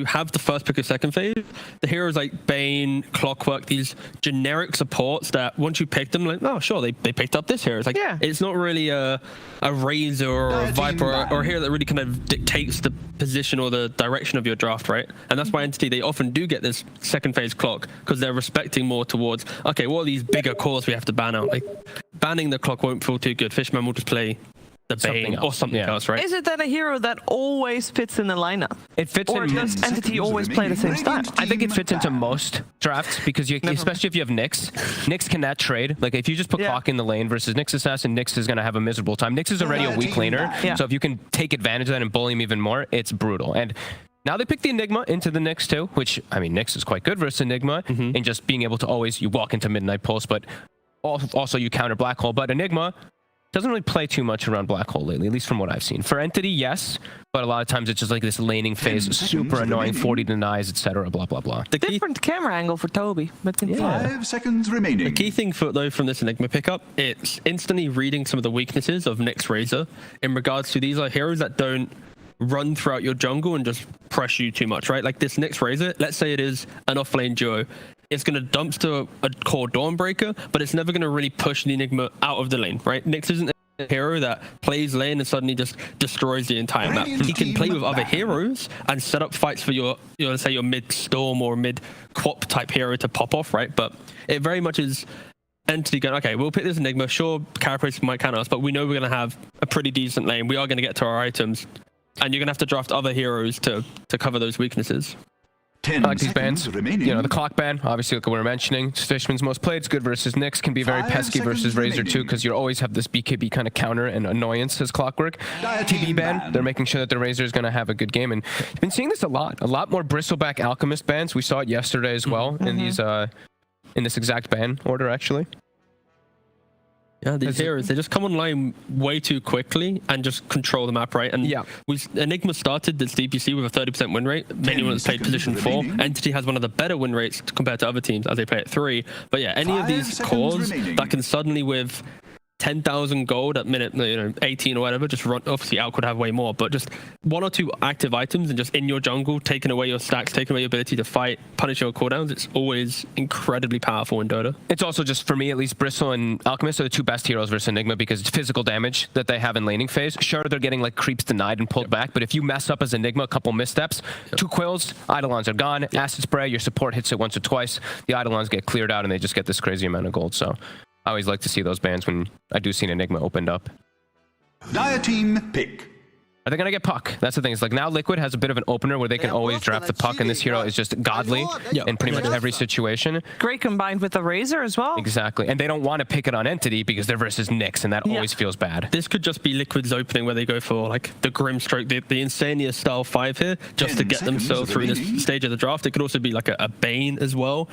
have the first pick of second phase, the heroes like Bane, Clockwork, these generic supports that once you pick them, like, oh sure, they picked up this hero. It's like, yeah, it's not really a Razor or a Viper or a hero that really kind of dictates the position or the direction of your draft, right? And that's why Entity, they often do get this second phase clock because they're respecting more towards, okay, what are these bigger cores we have to ban out? Like, banning the clock won't feel too good. Fishman will just play the Bane or something else, right? Is it then a hero that always fits in the lineup? It fits or does Entity always play the same style? I think it fits into most drafts because you, especially if you have Nyx. Nyx cannot trade. Like if you just put Clock in the lane versus Nyx Assassin, Nyx is going to have a miserable time. Nyx is already a weak laner, so if you can take advantage of that and bully him even more, it's brutal. And now they pick the Enigma into the Nyx too, which, I mean, Nyx is quite good versus Enigma in just being able to always, you walk into Midnight Pulse, but also you counter Black Hole. But Enigma doesn't really play too much around Black Hole lately, at least from what I've seen. For Entity, yes, but a lot of times it's just like this laning phase, super annoying, 40 denies, etc., blah, blah, blah. The different camera angle for Toby, but 5 seconds remaining. The key thing though from this Enigma pickup, it's instantly reading some of the weaknesses of Nyx Razor in regards to these are heroes that don't run throughout your jungle and just press you too much, right? Like this Nyx Razor, let's say it is an off-lane duo. It's going to dump to a core Dawnbreaker, but it's never going to really push the Enigma out of the lane, right? Nyx isn't a hero that plays lane and suddenly just destroys the entire map. He can play with other heroes and set up fights for your, let's say your mid-Storm or mid-Quap type hero to pop off, right? But it very much is Entity going, okay, we'll pick this Enigma. Sure, Carapace might counter us, but we know we're going to have a pretty decent lane. We are going to get to our items, and you're going to have to draft other heroes to cover those weaknesses. I like these bans. You know, the Clock ban, obviously, like we were mentioning, it's Fishman's most played. It's good versus Nyx. Can be very pesky versus Razor too, because you always have this BKB kind of counter and annoyance as Clockwork. TB ban, they're making sure that the Razor is going to have a good game, and you've been seeing this a lot more Bristleback Alchemist bans. We saw it yesterday as well in these in this exact ban order, actually. Yeah, these heroes, they just come online way too quickly and just control the map, right? And Enigma started this DPC with a 30% win rate. Mainly when it's played position 4. Entity has one of the better win rates compared to other teams as they play at 3. But yeah, any of these cores that can suddenly with 10,000 gold at minute 18 or whatever, just run. Obviously, Alk would have way more, but just 1 or 2 active items and just in your jungle, taking away your stacks, taking away your ability to fight, punish your cooldowns. It's always incredibly powerful in Dota. It's also just, for me at least, Bristle and Alchemist are the 2 best heroes versus Enigma because it's physical damage that they have in laning phase. Sure, they're getting like creeps denied and pulled back, but if you mess up as Enigma, a couple missteps, 2 Quills, Eidolons are gone, Acid Spray, your support hits it once or twice, the Eidolons get cleared out and they just get this crazy amount of gold. So I always like to see those bans when I do see an Enigma opened up. Dire team pick. Are they going to get Puck? That's the thing. It's like now Liquid has a bit of an opener where they can always draft the Puck, and this hero is just godly in pretty much every situation. Great combined with the Razor as well. Exactly. And they don't want to pick it on Entity because they're versus Nyx, and that always feels bad. This could just be Liquid's opening where they go for like the Grimstroke, the Insania style 5 here, just to get themselves through this stage of the draft. It could also be like a Bane as well.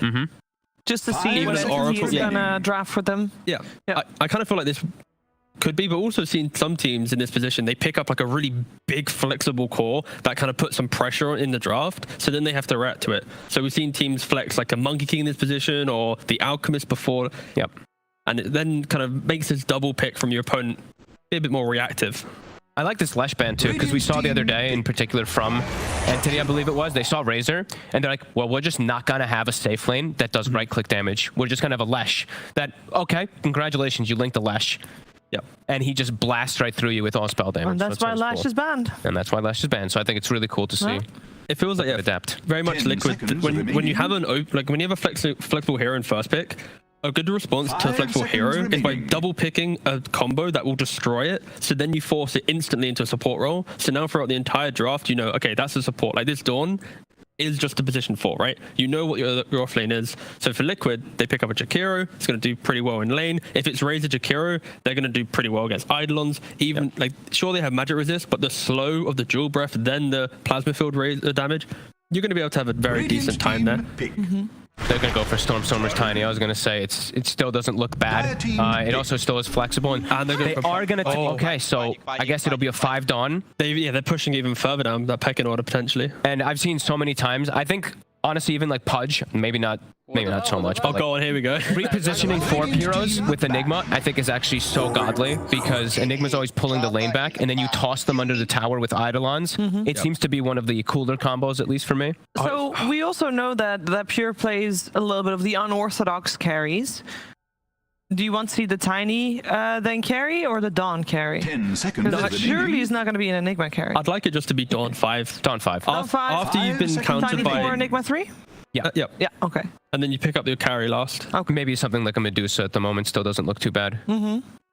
Just to see what he's gonna draft for them. Yeah. I kind of feel like this could be, but also seen some teams in this position, they pick up like a really big flexible core that kind of puts some pressure in the draft, so then they have to react to it. So we've seen teams flex like a Monkey King in this position or the Alchemist before. And it then kind of makes this double pick from your opponent be a bit more reactive. I like this Lesh ban too, because we saw the other day, in particular from Entity, I believe it was, they saw Razor, and they're like, well, we're just not going to have a safe lane that does right-click damage. We're just going to have a Lesh that, okay, congratulations, you linked the Lesh. And he just blasts right through you with all spell damage. And that's why Lash is banned. And that's why Lash is banned, so I think it's really cool to see. It feels like adapt. Very much Liquid. When you have when you have a flexible hero in first pick, a good response to a flexible hero is by double picking a combo that will destroy it. So then you force it instantly into a support role. So now throughout the entire draft, you know, okay, that's a support. Like this Dawn is just a position 4, right? You know what your off lane is. So for Liquid, they pick up a Jakiro. It's going to do pretty well in lane. If it's Razor Jakiro, they're going to do pretty well against Eidolons. Even like, sure, they have magic resist, but the slow of the Jewel Breath, then the plasma field damage, you're going to be able to have a very decent time there. They're going to go for Stormstormer's Tiny. I was going to say it still doesn't look bad. It also still is flexible. And they are going to... okay, so I guess it'll be a 5 Dawn. They're pushing even further down that pecking order potentially. And I've seen so many times. I think honestly, even like Pudge, maybe not so much. Oh, go on, here we go. Repositioning 4 heroes with Enigma, I think is actually so godly because Enigma's always pulling the lane back, and then you toss them under the tower with Eidolons. It seems to be one of the cooler combos, at least for me. So we also know that Pure plays a little bit of the unorthodox carries. Do you want to see the Tiny then carry or the Dawn carry? 10 seconds. Because surely it's not going to be an Enigma carry. I'd like it just to be Dawn 5. Dawn 5. Dawn 5. After you've been countered Tiny by 4, Enigma 3? Yeah. Yep. Yeah, okay. And then you pick up your carry last. Okay. Maybe something like a Medusa at the moment still doesn't look too bad.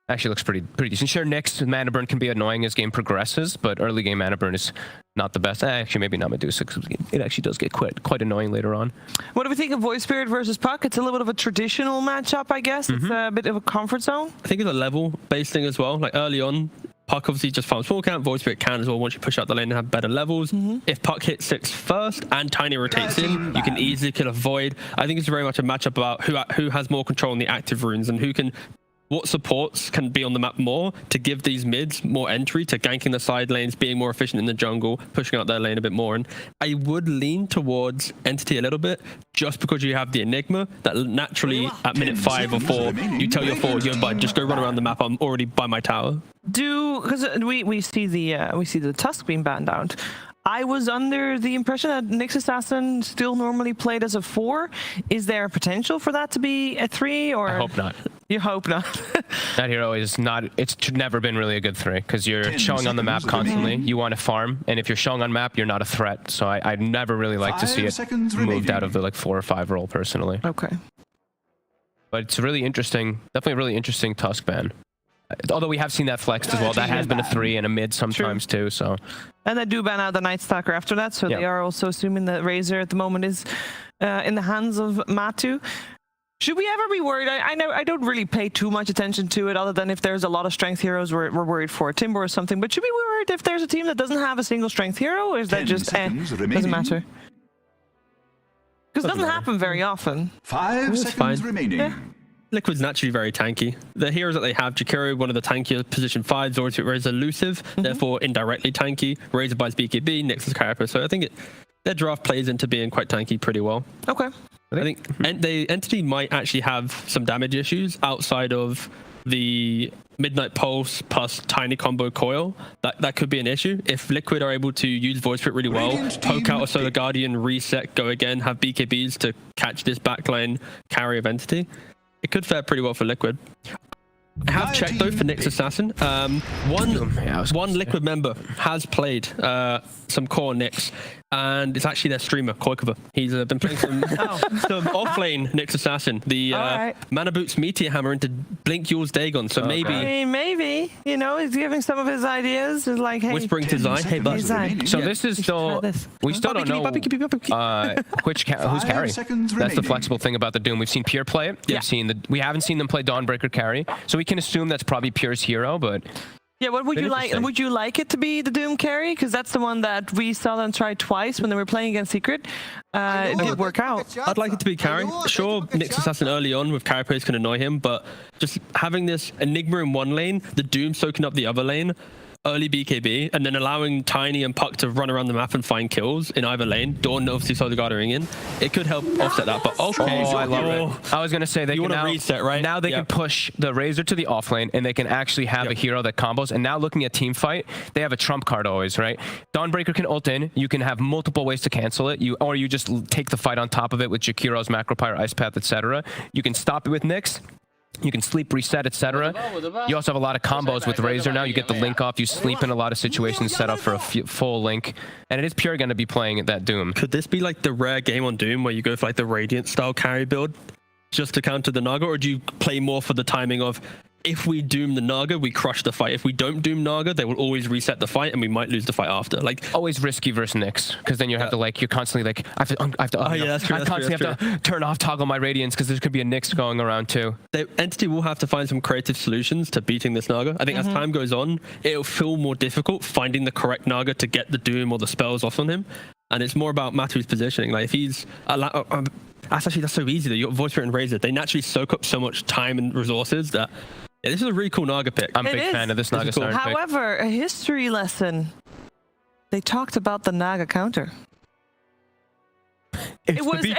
Actually looks pretty decent. Sure, Nyx mana burn can be annoying as game progresses, but early game mana burn is not the best. Actually, maybe not Medusa, because it actually does get quite annoying later on. What do we think of Void Spirit versus Puck? It's a little bit of a traditional matchup, I guess. It's a bit of a comfort zone. I think it's a level-based thing as well. Like early on, Puck obviously just farms full count. Void Spirit can as well once you push out the lane and have better levels. If Puck hits 6 first and Tiny rotates in, you can easily kill a Void. I think it's very much a matchup about who has more control on the active runes and what supports can be on the map more to give these mids more entry to ganking the side lanes, being more efficient in the jungle, pushing out their lane a bit more. And I would lean towards Entity a little bit just because you have the Enigma that naturally at minute 5 or 4, you tell your forward, yo, bud, just go run around the map. I'm already by my tower. Because we see the Tusk being banned out. I was under the impression that Nyx Assassin still normally played as a 4. Is there a potential for that to be a 3? Or I hope not. You hope not. That hero is not. It's never been really a good 3 because you're showing on the map constantly. You want to farm, and if you're showing on map, you're not a threat. So I'd never really like to see it moved out of the 4 or 5 role personally. Okay. But it's really interesting. Definitely a really interesting Tusk ban. Although we have seen that flexed as well. That has been a 3 and a mid sometimes too. So. And they do ban out the Night Stalker after that, so they are also assuming that Razor at the moment is in the hands of Matu. Should we ever be worried? I know I don't really pay too much attention to it, other than if there's a lot of strength heroes we're worried for Timber or something. But should we be worried if there's a team that doesn't have a single strength hero, or is that just doesn't matter? Because it doesn't happen very often. 5 seconds remaining. Yeah. Liquid's naturally very tanky. The heroes that they have, Jakiro, one of the tankier position 5s, Zortut Razor elusive, therefore indirectly tanky. Razor buys BKB, Nyx is Carapace. So I think their draft plays into being quite tanky pretty well. Okay. I think the Entity might actually have some damage issues outside of the Midnight Pulse plus Tiny combo coil. That could be an issue. If Liquid are able to use Void Spirit really well, poke out a Solar Guardian, reset, go again, have BKBs to catch this backline carry of Entity, it could fare pretty well for Liquid. I have checked though for Nyx Assassin. One Liquid member has played some core Nyx, and it's actually their streamer, Koikova. He's been playing some off-lane Nyx Assassin. The Mana Boots Meteor Hammer into Blink Yule's Dagon. So maybe... I mean, maybe, you know, he's giving some of his ideas. He's like, hey... Whispering to Zai, hey, bud. So this is still... We still don't know who's carry. That's the flexible thing about the Doom. We've seen Pure play it. We haven't seen them play Dawnbreaker carry. So we can assume that's probably Pure's hero, but... Yeah, what would you like? Would you like it to be the Doom carry? Because that's the one that we saw them try twice when they were playing against Secret. It did work out. I'd like it to be carry. Sure, Nyx Assassin early on with Carapace can annoy him, but just having this Enigma in one lane, the Doom soaking up the other lane, early BKB, and then allowing Tiny and Puck to run around the map and find kills in either lane. Dawn obviously saw the guarding in. It could help offset that, but okay. I love it. I was going to say they can now reset, right? Now they can push the Razor to the off lane, and they can actually have a hero that combos. And now looking at team fight, they have a trump card always, right? Dawnbreaker can ult in. You can have multiple ways to cancel it. Or you just take the fight on top of it with Jakiro's Macro Pyre, Ice Path, etc. You can stop it with Nyx. You can sleep, reset, etc. You also have a lot of combos with Razor now. You get the link off. You sleep in a lot of situations set up for a full link. And it is Pure going to be playing at that Doom. Could this be like the rare game on Doom where you go for like the Radiant style carry build just to counter the Naga? Or do you play more for the timing of if we doom the Naga, we crush the fight. If we don't doom Naga, they will always reset the fight and we might lose the fight after. Like always risky versus Nyx, because then you have to like, you're constantly like, I constantly have to turn off toggle my Radiance because there could be a Nyx going around too. The Entity will have to find some creative solutions to beating this Naga. I think as time goes on, it'll feel more difficult finding the correct Naga to get the doom or the spells off on him. And it's more about Matu's positioning. Like if he's that's so easy that you got Void Spirit and Razor. They naturally soak up so much time and resources that this is a really cool Naga pick. I'm a big fan of this Naga pick. However, a history lesson. They talked about the Naga counter. It was a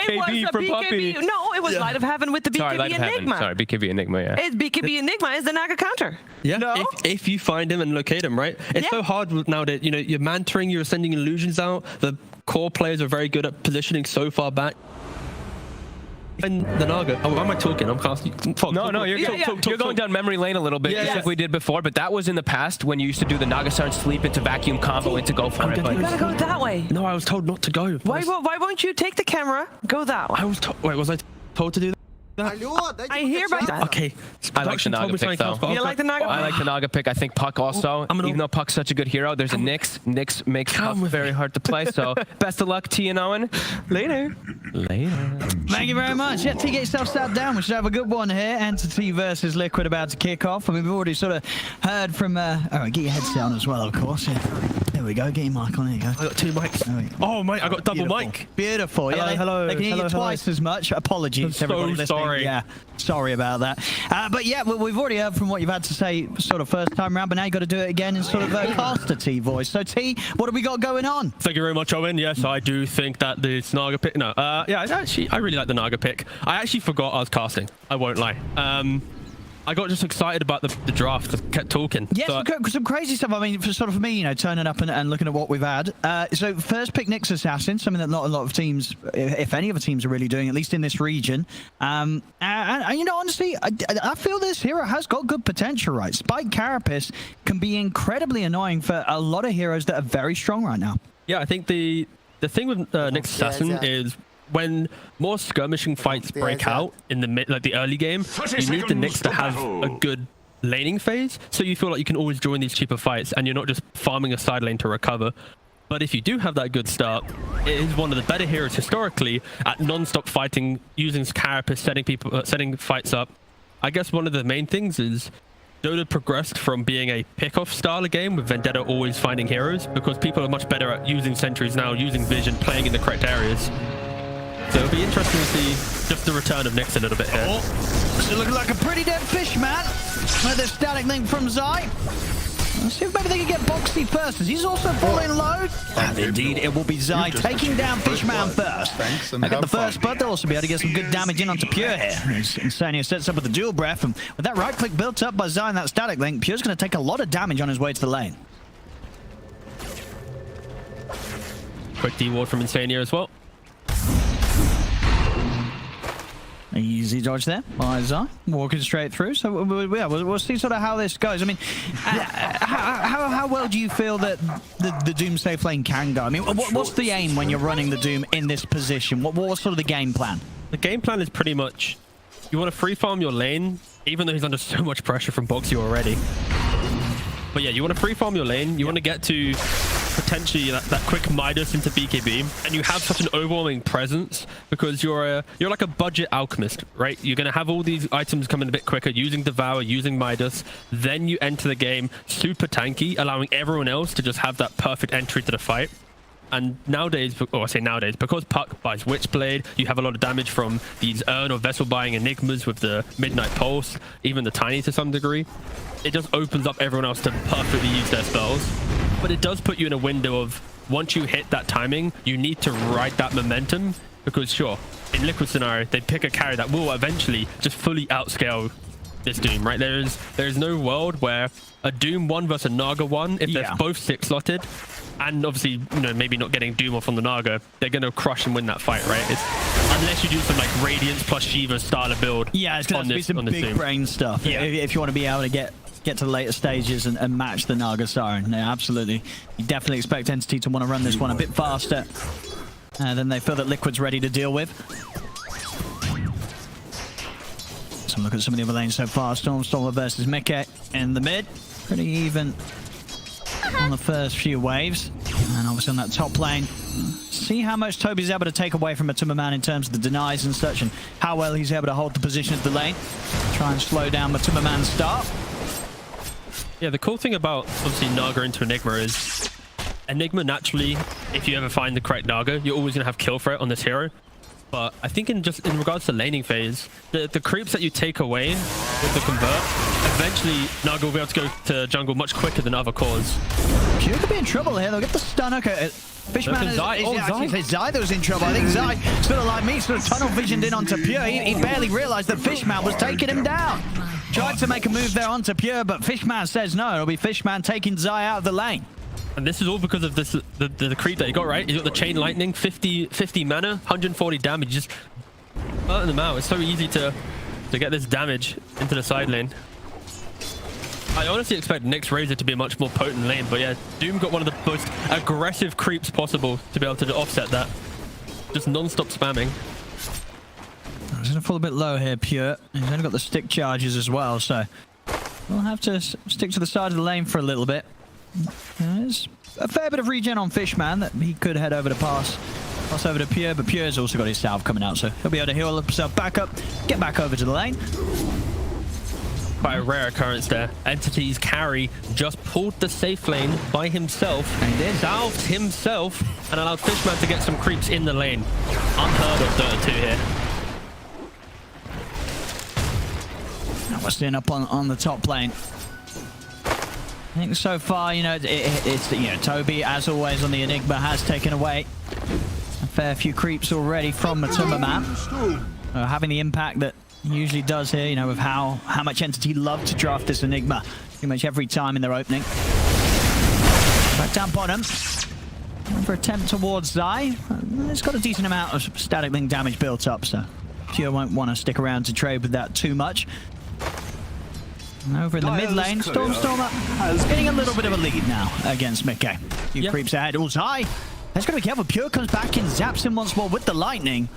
from Puppy. BKB. No, it was Light of Heaven with the BKB Enigma. Sorry, BKB Enigma, yeah. It's BKB Enigma is the Naga counter. Yeah, No? if you find him and locate him, right? It's so hard now that, you know, you're mantering, you're sending illusions out. The core players are very good at positioning so far back. And the Naga. Oh, why am I talking? I'm casting. No, you're going down memory lane a little bit, just like we did before. But that was in the past when you used to do the Naga Siren sleep into vacuum combo into go for it. You gotta go that way. No, I was told not to go. Why won't you take the camera, go that way? I was told. Wait, was I told to do that? I hear about that. Okay. I like the Naga pick, though. You like the Naga pick? I like the Naga pick. I think Puck also, even though Puck's such a good hero, there's a Nyx. Nyx makes Puck very hard to play, so best of luck, T and Owen. Later. Thank you very much. Yeah, T, get yourself sat down. We should have a good one here. Entity versus Liquid about to kick off. I mean, we've already sort of heard from... all right, get your headset on as well, of course. Yeah. There we go. Get your mic on. There you go. I got 2 mics. Oh, mate, I got double mic. Beautiful. Yeah, hello. They can hear you twice as much. Apologies to everybody listening. Sorry. Yeah, sorry about that. But yeah, we've already heard from what you've had to say sort of first time around, but now you've got to do it again in sort of caster T voice. So T, what have we got going on? Thank you very much, Owen. Yes, I do think that the Naga pick... No, yeah, I really like the Naga pick. I actually forgot I was casting. I won't lie. I got just excited about the draft. Just kept talking. Yes, some crazy stuff. I mean, for me, you know, turning up and looking at what we've had. So first pick Nyx Assassin, something that not a lot of teams, if any of the teams, are really doing, at least in this region. And you know, honestly, I feel this hero has got good potential, right? Spike Carapace can be incredibly annoying for a lot of heroes that are very strong right now. Yeah, I think the thing with Nyx Assassin is when more skirmishing fights break out in the early game, you need the Nyx to have a good laning phase, so you feel like you can always join these cheaper fights and you're not just farming a side lane to recover. But if you do have that good start, it is one of the better heroes historically at non-stop fighting, using Carapace, setting fights up. I guess one of the main things is Dota progressed from being a pick-off style of game with Vendetta always finding heroes, because people are much better at using sentries now, using vision, playing in the correct areas. So it'll be interesting to see just the return of Nyx a little bit here. It's looking like a pretty dead fish, man. With the static link from Zai. Let's see if maybe they can get Bo3 first, as he's also falling low. And indeed, it will be Zai taking down Fishman first. They get the first, but they'll also be able to get some good damage in onto Pure here. Insania sets up with the dual breath, and with that right click built up by Zai and that static link, Pure's going to take a lot of damage on his way to the lane. Quick D-ward from Insania as well. Easy dodge there by Zai, walking straight through. So we'll see sort of how this goes. I mean, how well do you feel that the Doom safe lane can go? I mean, what's the aim when you're running the Doom in this position? What's sort of the game plan? The game plan is pretty much, you want to free farm your lane, even though he's under so much pressure from Bo3 already. But yeah, you want to free farm your lane. You want to get to potentially that quick Midas into BKB, and you have such an overwhelming presence because you're like a budget alchemist, right? You're going to have all these items coming a bit quicker, using Devour, using Midas. Then you enter the game super tanky, allowing everyone else to just have that perfect entry to the fight. And nowadays, or I say nowadays, because Puck buys Witchblade, you have a lot of damage from these Urn or Vessel buying Enigmas with the Midnight Pulse, even the Tiny to some degree. It just opens up everyone else to perfectly use their spells. But it does put you in a window of, once you hit that timing, you need to ride that momentum. Because sure, in Liquid scenario, they pick a carry that will eventually just fully outscale this Doom, right? There is no world where a Doom 1 versus a Naga 1, if they're both 6-slotted, and obviously, you know, maybe not getting Doom off on the Naga, they're going to crush and win that fight, right? Unless you do some like Radiance plus Shiva style of build. Yeah, it's going to be some big brain stuff. Yeah. If you want to be able to get to the later stages and match the Naga Siren. Yeah, absolutely. You definitely expect Entity to want to run this one a bit faster than they feel that Liquid's ready to deal with. So look at some of the other lanes so far. Stormstormer versus Mickey in the mid. Pretty even on the first few waves. And obviously on that top lane, see how much Toby's able to take away from Matuma Man in terms of the denies and such, and how well he's able to hold the position of the lane. Try and slow down Matuma Man's start. Yeah, the cool thing about obviously Naga into Enigma is Enigma naturally, if you ever find the correct Naga, you're always going to have kill threat on this hero. But I think in regards to laning phase, the creeps that you take away with the convert, eventually Naga will be able to go to jungle much quicker than other cores. Pure could be in trouble here. They'll get the stun. Okay, Fishman is actually Zai that was in trouble. I think Zai, sort of like me, sort of tunnel visioned in onto Pure. He barely realized that Fishman was taking him down. Tried to make a move there onto Pure, but Fishman says no. It'll be Fishman taking Zai out of the lane. And this is all because of this the creep that he got, right? He got the chain lightning, 50 mana, 140 damage, just burning them out. It's so easy to get this damage into the side lane. I honestly expect Nyx Razor to be a much more potent lane, but yeah, Doom got one of the most aggressive creeps possible to be able to offset that. Just non-stop spamming. He's going to fall a bit low here, Pure. He's only got the stick charges as well, so we'll have to stick to the side of the lane for a little bit. There's a fair bit of regen on Fishman that he could head over to pass over to Pure, but Pure's also got his salve coming out, so he'll be able to heal himself back up, get back over to the lane. Quite a rare occurrence there. Entity's carry just pulled the safe lane by himself, and he did. Salved himself, and allowed Fishman to get some creeps in the lane. Unheard of Dota 2 here. Now we're staying up on the top lane. I think so far, you know, it's you know, Toby, as always on the Enigma, has taken away a fair few creeps already from Matuma Man. Having the impact that he usually does here, you know, with how much Entity love to draft this Enigma pretty much every time in their opening. Back down bottom. Another attempt towards Zai. It's got a decent amount of static link damage built up, so Pure won't want to stick around to trade with that too much. And over in the mid lane, Stormstormer is getting a little bit of a lead now against Mickey. Few creeps ahead. Oh, Zai has got to be careful. Pure comes back in, zaps him once more with the lightning.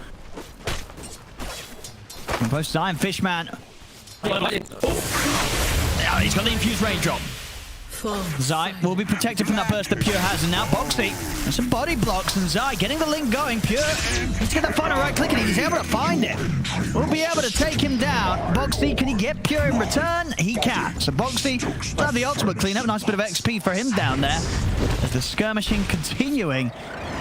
And both Zai and Fishman. Oh, he's got the infused raindrop. Zai will be protected from that burst that Pure has, and now Bo3 and some body blocks, and Zai getting the link going. Pure needs to get that final right click, and he's able to find it. We'll be able to take him down. Bo3, can he get Pure in return? He can. So Bo3 will have the ultimate cleanup. Nice bit of XP for him down there. As the skirmishing continuing.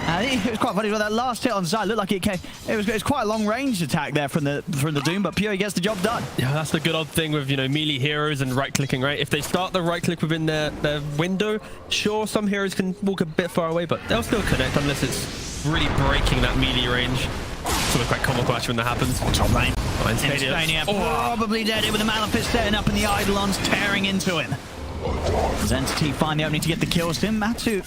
It was quite funny with that last hit on Zai. Looked like it was quite a long range attack there from the Doom, but Pure gets the job done. Yeah, that's the good odd thing with, you know, melee heroes and right clicking, right? If they start the right click within their window, sure, some heroes can walk a bit far away, but they'll still connect unless it's really breaking that melee range. Sort of quite comical actually when that happens. Top lane. Stania probably dead with the Malefice setting up and the Eidolons tearing into him. As Entity find the opening to get the kills. Tim Matu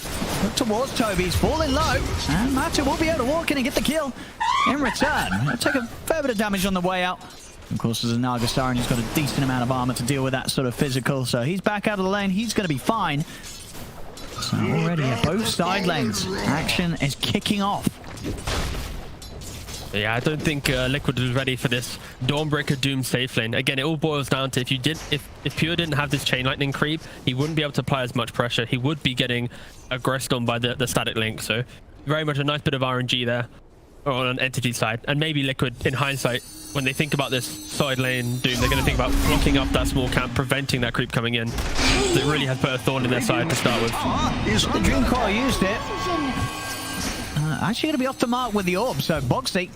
towards Toby. He's falling low. And Matu will be able to walk in and get the kill in return. He'll take a fair bit of damage on the way out. Of course, there's a Nagastar, and he's got a decent amount of armor to deal with that sort of physical. So he's back out of the lane. He's going to be fine. So already at both side lanes, action is kicking off. Yeah, I don't think Liquid was ready for this Dawnbreaker Doom safe lane. Again, it all boils down to if Pure didn't have this chain lightning creep, he wouldn't be able to apply as much pressure. He would be getting aggressed on by the static link. So very much a nice bit of RNG there on an Entity side. And maybe Liquid, in hindsight, when they think about this side lane Doom, they're going to think about blocking up that small camp, preventing that creep coming in. So it really has put a thorn in their side to start with. The Dream Core used it. Actually going to be off the mark with the orb, so Bo3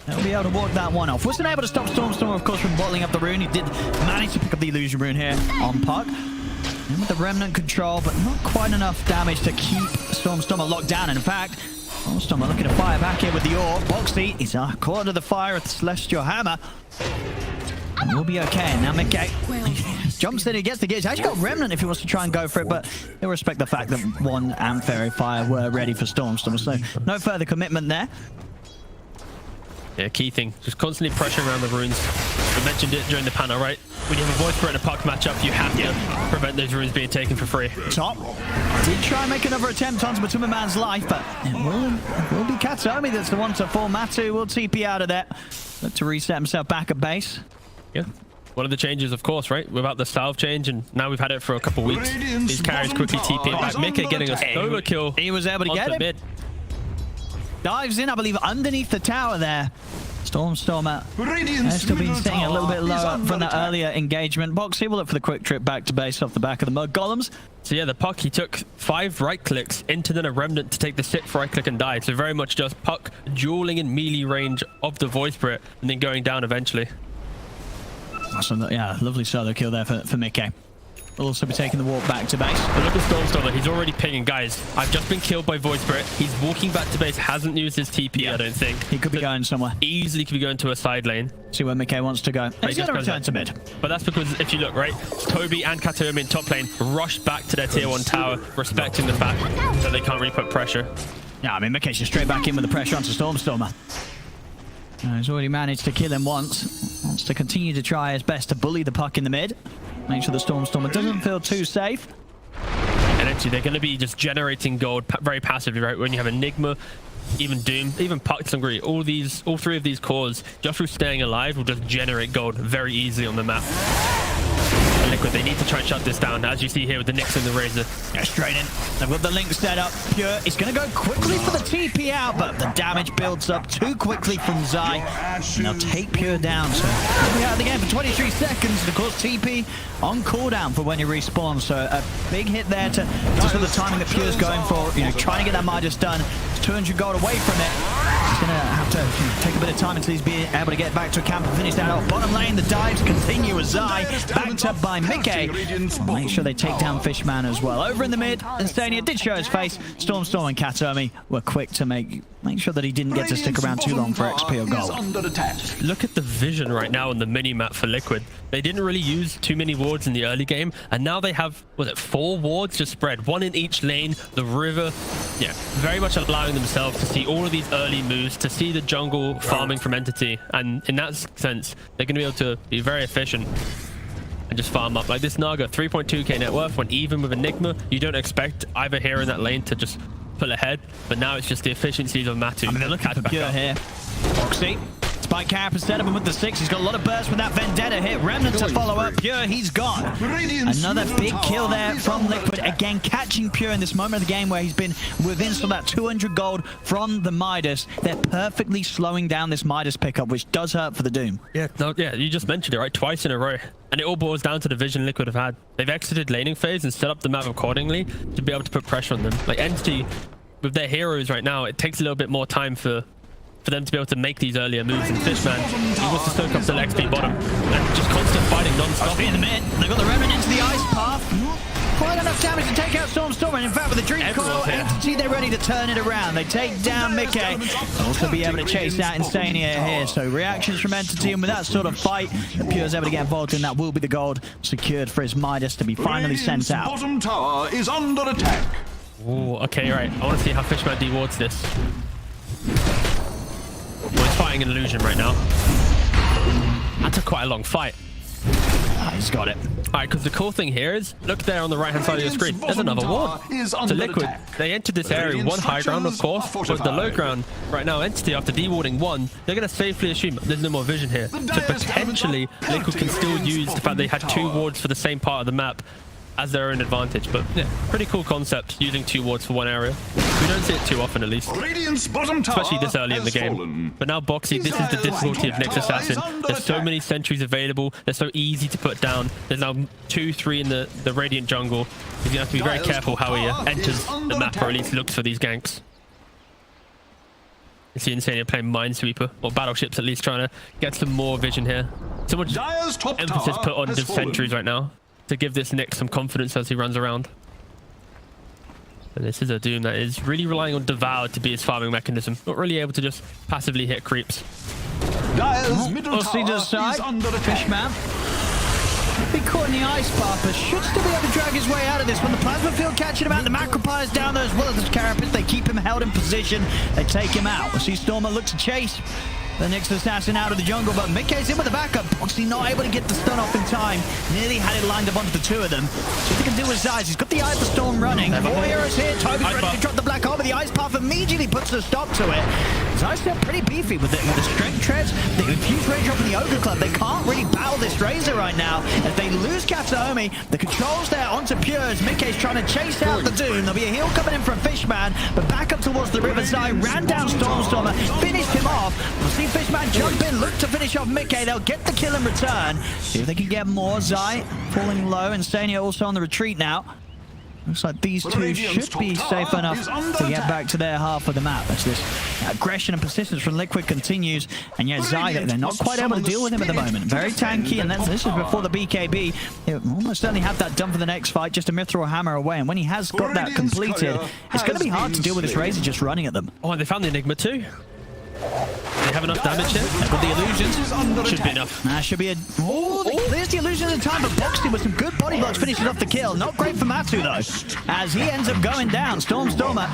will be able to walk that one off. Wasn't able to stop Stormstormer, of course, from bottling up the rune. He did manage to pick up the illusion rune here on Puck. And with the Remnant control, but not quite enough damage to keep Stormstormer locked down. And in fact, Stormstormer looking to fire back here with the orb. Bo3 is caught under the fire of the Celestial Hammer. And we'll be okay. Now Mickey jumps in, he gets the gear. He's actually got Remnant if he wants to try and go for it, but he'll respect the fact that one and Fairy Fire were ready for Stormstormer, so no further commitment there. Yeah, key thing, just constantly pressuring around the runes. We mentioned it during the panel, right? When you have a voice for it in a Puck matchup, you have to prevent those runes being taken for free. Top did try and make another attempt onto Matuma Man's life, but it will be Katsuomi that's the one to fall. Matu will TP out of there. Look to reset himself back at base. Yeah. One of the changes, of course, right? Without the salve change, and now we've had it for a couple weeks. These carries quickly TP back. Mickey getting a solo kill. He was able to get it. Mid. Dives in, I believe, underneath the tower there. Stormstormer has still been staying a little bit lower from that earlier engagement. Bo3 will look for the quick trip back to base off the back of the Mud Golems. So yeah, the Puck, he took 5 right clicks into then a Remnant to take the 6th right click and die. So very much just Puck dueling in melee range of the Voice Spirit and then going down eventually. Awesome. Yeah, lovely solo kill there for Mickey. will also be taking the walk back to base. But look at Stormstormer, he's already pinging. Guys, I've just been killed by Void Spirit. He's walking back to base, hasn't used his TP, I don't think. He could be going somewhere. Easily could be going to a side lane. See where Mickey wants to go. He's going to return to mid. But that's because, if you look, right, Toby and Kataomi in top lane rushed back to their tier 1 tower, respecting the fact that they can't really put pressure. Yeah, I mean, Mickey's just straight back in with the pressure onto Stormstormer. He's already managed to kill him once. Wants to continue to try his best to bully the puck in the mid. Make sure the Stormstormer doesn't feel too safe. And actually, they're going to be just generating gold very passively, right? When you have Enigma, even Doom, even Puck to Agree, all three of these cores, just through staying alive, will just generate gold very easily on the map. And Liquid, they need to try and shut this down, as you see here with the Nyx and the Razor. Yeah, straight in. They've got the link set up. Pure is going to go quickly for the TP out, but the damage builds up too quickly from Zai. And they'll take Pure down. So he'll be out of the game for 23 seconds. And of course, TP on cooldown for when you respawn. So a big hit there to just for the timing that Pure's going for, trying to get that Midas done. It's 200 gold away from it. He's going to have to take a bit of time until he's being able to get back to a camp and finish that off. Bottom lane, the dives continue as Zai, backed up by Mickey. Well, make sure they take down Fishman as well. Over in the mid, and Stania did show his face. Storm and Kataomi were quick to make sure that he didn't get to stick around too long for XP or gold. Look at the vision right now on the mini-map for Liquid. They didn't really use too many wards in the early game, and now they have, 4 wards just spread, 1 in each lane, the river. Yeah, very much allowing themselves to see all of these early moves, to see the jungle farming from Entity, and in that sense, they're going to be able to be very efficient and just farm up. Like this Naga, 3.2k net worth, when even with Enigma, you don't expect either hero in that lane to just pull ahead, but now it's just the efficiencies of Matu. I mean, they're looking for Pure here. Boxy. Spike Carap instead of him with the 6. He's got a lot of burst with that Vendetta hit. Remnant to follow up. Pure, he's gone. Another big kill there from Liquid. Again, catching Pure in this moment of the game where he's been within sort of that 200 gold from the Midas. They're perfectly slowing down this Midas pickup, which does hurt for the Doom. Yeah, you just mentioned it, right? Twice in a row. And it all boils down to the vision Liquid have had. They've exited laning phase and set up the map accordingly to be able to put pressure on them. Like Entity, with their heroes right now, it takes a little bit more time for them to be able to make these earlier moves. And Fishman, he wants to soak up the XP bottom and just constant fighting non-stop. In the mid, they've got the Remnant into the ice path. Quite enough damage to take out Storm. And in fact, with the Dream Coil, Entity, they're ready to turn it around. They take down Mickey. They'll also be able to chase out Instania here. So reactions from Entity, and with that sort of fight, the Pure's able to get involved in, that will be the gold secured for his Midas to be finally sent out. Bottom tower is under attack. Oh, okay, right. I want to see how Fishman dewards this. Well, he's fighting an illusion right now. That's quite a long fight. He's got it. All right, because the cool thing here is, look there on the right-hand side of your screen. There's another ward. So Liquid, they entered this area, 1 high ground, of course, but the low ground right now, Entity, after dewarding 1, they're going to safely assume there's no more vision here. So potentially, Liquid can still use the fact they had 2 wards for the same part of the map as their own advantage. But yeah, pretty cool concept, using 2 wards for 1 area. We don't see it too often, at least. Especially this early in the game. But now Boxy, this is the difficulty of Nyx Assassin. There's so many sentries available. They're so easy to put down. There's now 2-3 in the Radiant jungle. He's going to have to be very careful how he enters the map, or at least looks for these ganks. You see Insania playing Minesweeper, or Battleships at least, trying to get some more vision here. So much emphasis put on the sentries right now to give this Nyx some confidence as he runs around. And this is a Doom that is really relying on Devour to be his farming mechanism, not really able to just passively hit creeps. We'll just side. Fishman. Be caught in the ice path, but should still be able to drag his way out of this. When the plasma field catching him out, the Macropyre's down there as well as the Carapace. They keep him held in position. They take him out. We'll see Stormer look to chase the Nyx Assassin out of the jungle, but Mickey's in with the backup. Boxy not able to get the stun off in time. Nearly had it lined up onto the 2 of them. So he can do his eyes. He's got the Eye of the Storm running. 4 heroes here. Toby's ready to drop the Black Hole, but the Ice Path immediately puts a stop to it. Zai's still pretty beefy with the strength treads, the infused range drop in the Ogre Club. They can't really battle this Razor right now. As they lose Kataomi, the controls there onto Pure as Mickey's trying to chase out the Doom. There'll be a heal coming in from Fishman, but back up towards the river. Zai ran down Stormstormer, finished him off. We'll see Fishman jump in, look to finish off Mickey. They'll get the kill in return. See if they can get more. Zai falling low, and Stania also on the retreat now. Looks like these two should be safe enough to get back to their half of the map. As this aggression and persistence from Liquid continues, and yet Zai, they're not quite able to deal with him at the moment. Very tanky, and this is before the BKB. He'll almost certainly have that done for the next fight, just a Mithril Hammer away, and when he has got that completed, it's going to be hard to deal with this Razor just running at them. Oh, and they found the Enigma too. They have enough damage here. They've got the illusions. Should be enough. Should be a... Oh, they clears the illusions in time, but Bo3 with some good body blocks finishes off the kill. Not great for Matu, though, as he ends up going down. Stormer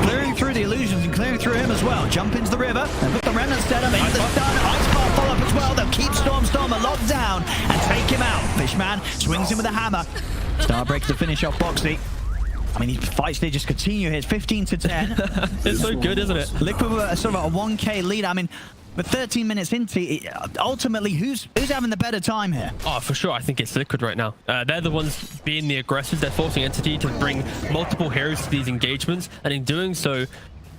clearing through the illusions and clearing through him as well. Jump into the river. They've got the remnant set up into the stun. Ice Path follow up as well. They'll keep Stormer locked down and take him out. Fishman swings him with a hammer. Starbreaker to finish off Bo3. I mean, these fights, they just continue here. It's 15 to 10. It's so good, isn't it? Liquid with a sort of a 1k lead. I mean, with 13 minutes into it, ultimately, who's having the better time here? Oh, for sure. I think it's Liquid right now. They're the ones being the aggressors. They're forcing Entity to bring multiple heroes to these engagements. And in doing so,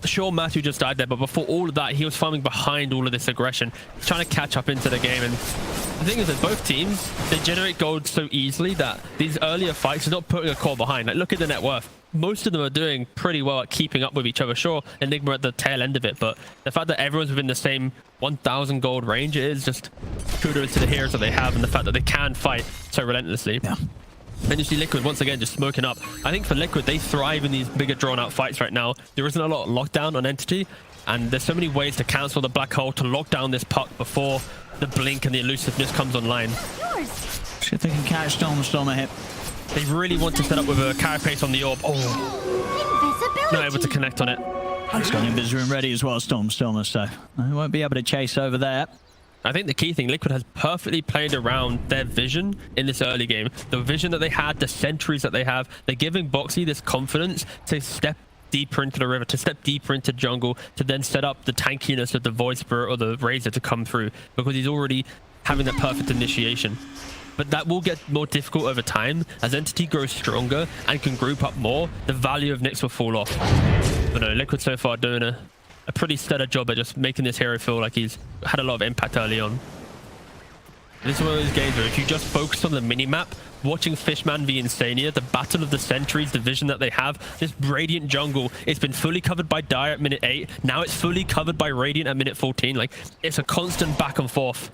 sure, Matthew just died there, but before all of that, he was farming behind all of this aggression, trying to catch up into the game. And the thing is that both teams, they generate gold so easily that these earlier fights are not putting a core behind. Like, look at the net worth. Most of them are doing pretty well at keeping up with each other. Sure, Enigma at the tail end of it, but the fact that everyone's within the same 1,000 gold range, it is just kudos to the heroes that they have and the fact that they can fight so relentlessly. Yeah. Then you see Liquid once again just smoking up. I think for Liquid, they thrive in these bigger drawn-out fights right now. There isn't a lot of lockdown on Entity, and there's so many ways to cancel the black hole, to lock down this puck before the blink and the elusiveness comes online. See if they can catch Stormer here. They really want to set up with a carapace on the orb. Oh, not able to connect on it. He's got Invis room ready as well, Stormer, so they won't be able to chase over there. I think the key thing, Liquid has perfectly played around their vision in this early game. The vision that they had, the sentries that they have, they're giving Bo3 this confidence to step deeper into the river, to step deeper into jungle, to then set up the tankiness of the Void Spirit or the Razor to come through, because he's already having that perfect initiation. But that will get more difficult over time. As Entity grows stronger and can group up more, the value of Nyx will fall off. But no, Liquid so far doing a pretty stellar job at just making this hero feel like he's had a lot of impact early on. This is one of those games where if you just focus on the minimap, watching Fishman v Insania, the battle of the sentries, the vision that they have, this Radiant jungle, it's been fully covered by Dire at minute 8. Now it's fully covered by Radiant at minute 14. Like, it's a constant back and forth.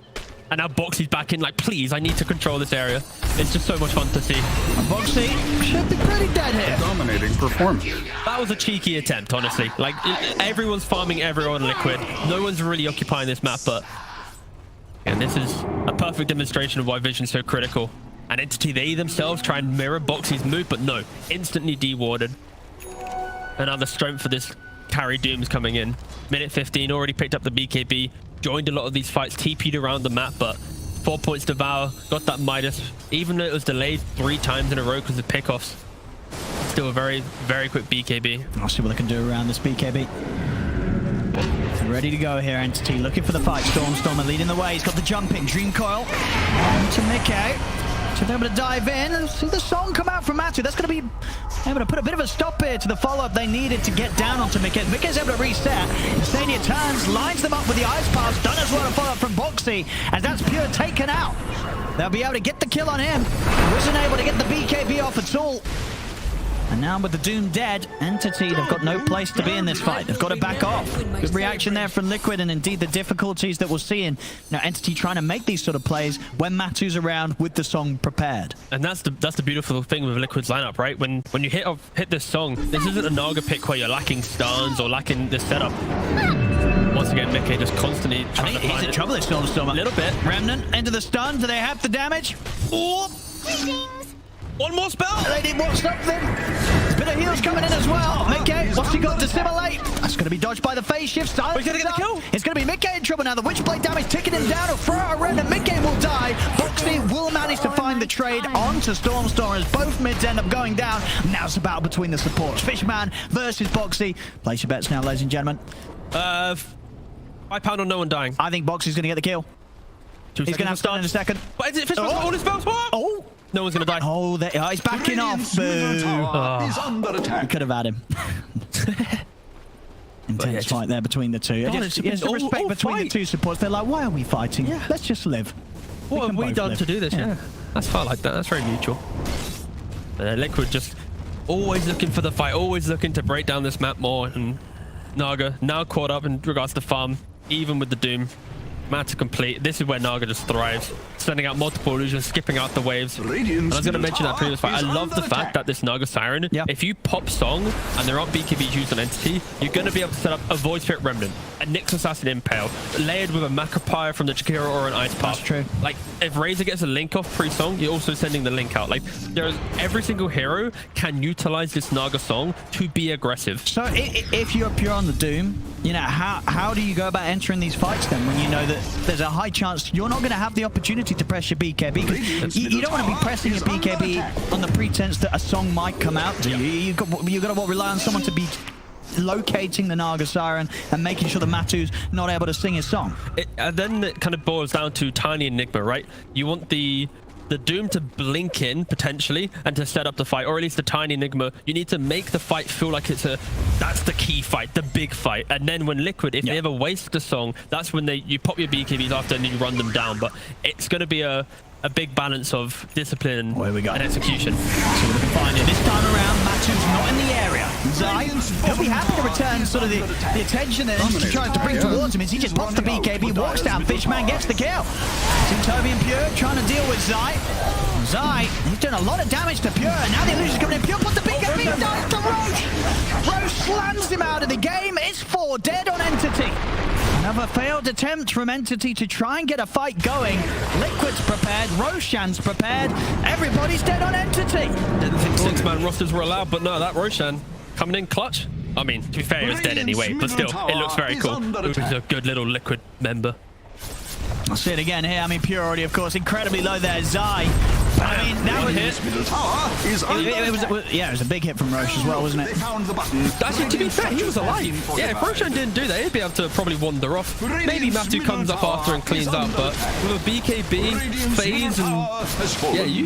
And now Bo3's back in, like, please, I need to control this area. It's just so much fun to see. Bo3 should be pretty dead here. Dominating performance. That was a cheeky attempt, honestly. Like, everyone's farming everyone Liquid. No one's really occupying this map, but... And this is a perfect demonstration of why Vision's so critical. And Entity, they themselves try and mirror Bo3's move, but no. Instantly de-warded. Another strength for this carry Doom's coming in. Minute 15, already picked up the BKB. Joined a lot of these fights, TP'd around the map, but 4 points Devour, got that Midas. Even though it was delayed 3 times in a row because of pickoffs, still a very, very quick BKB. I'll see what they can do around this BKB. Ready to go here, Entity, looking for the fight. Stormer leading the way. He's got the jumping. Dream Coil to Mickey. So they're able to dive in and see the song come out from Matu. That's going to be able to put a bit of a stop here to the follow-up they needed to get down onto Mickey. Mickey's able to reset. Insania turns, lines them up with the ice pass. Done as well to follow up from Bo3, as that's Pure taken out. They'll be able to get the kill on him. Wasn't able to get the BKB off at all. And now with the Doom dead, Entity, they've got no place to be in this fight. They've got to back off. Good reaction there from Liquid, and indeed the difficulties that we're seeing. Now Entity trying to make these sort of plays when Matu's around with the song prepared. And that's the beautiful thing with Liquid's lineup, right? When you hit this song, this isn't a Naga pick where you're lacking stuns or lacking this setup. Once again, Mickey just constantly trying to find he's in trouble this Stormer. A little bit. Remnant into the stun. Do they have the damage? Oh! One more spell! They did want something. A bit of heals coming in as well. Mickey, what's he got? Dissimulate. That's going to be dodged by the phase shift. Silence. He's going to get the kill. It's going to be Mickey in trouble now. The Witchblade damage ticking him down. He'll throw out a Remnant. Mickey will die. Bo3 will manage to find the trade onto Stormer as both mids end up going down. Now it's a battle between the supports. Fishman versus Bo3. Place your bets now, ladies and gentlemen. £5 on no one dying. I think Bo3's going to get the kill. He's going to have stun in a second. But is it Fishman's got all his spells? What? Oh! No one's going to die. Oh, he's backing off. Boo. Is under attack. We could have had him. Intense fight there between the two. There's respect between the two supports. They're like, why are we fighting? Yeah. Let's just live. What have we done to do this? Yeah. That's far like that. That's very mutual. Liquid just always looking for the fight, always looking to break down this map more. And Naga now caught up in regards to farm, even with the Doom. Mata complete. This is where Naga just thrives. Sending out multiple illusions, skipping out the waves. And I was going to mention that previous fight. I love the fact that this Naga Siren, if you pop Song and there aren't BKBs used on Entity, you're going to be able to set up a Void Spirit Remnant, a Nyx Assassin Impale, layered with a Macropire from the Jakiro or an Ice Path. That's true. Like, if Razor gets a link off pre-Song, you're also sending the link out. Like, there's every single hero can utilize this Naga Song to be aggressive. So if you're pure on the Doom, you know, how do you go about entering these fights then when you know that there's a high chance you're not going to have the opportunity to press your BKB? Because you don't want to be pressing your BKB on the pretense that a song might come out to you. You've got to rely on someone to be locating the Naga Siren and making sure that Matu's not able to sing his song. And then it kind of boils down to Tiny Enigma, right? You want the Doom to blink in potentially and to set up the fight, or at least the Tiny Enigma. You need to make the fight feel like that's the key fight, the big fight. And then when Liquid, if they ever waste the Song, that's when you pop your BKBs after and you run them down. But it's going to be a big balance of discipline and execution. So we're fine here. This time around, Matu's not in the area. Zai, he'll be happy to return sort of the attention that he tries to bring towards him. As he just pops the BKB, walks down, Fishman gets the kill. Toby and Pure trying to deal with Zai. Zai, he's done a lot of damage to Pure, and now the illusion's coming in. Pure puts the BKB down to Roche. Roche slams him out of the game. It's 4 dead on Entity. Another failed attempt from Entity to try and get a fight going. Liquid's prepared, Roshan's prepared. Everybody's dead on Entity. Didn't think 6-man rosters were allowed, but no, that Roshan coming in clutch. I mean, to be fair, he was dead anyway, but still, it looks very cool. He's a good little Liquid member. I'll see it again here. I mean, Pure already, of course, incredibly low there. Zai. I mean, that was it was a big hit from Roche as well, wasn't it? Actually, to be fair, he was alive. Yeah, if Roshan didn't do that, he'd be able to probably wander off. Maybe Matu comes up after and cleans up, but with a BKB, phase, and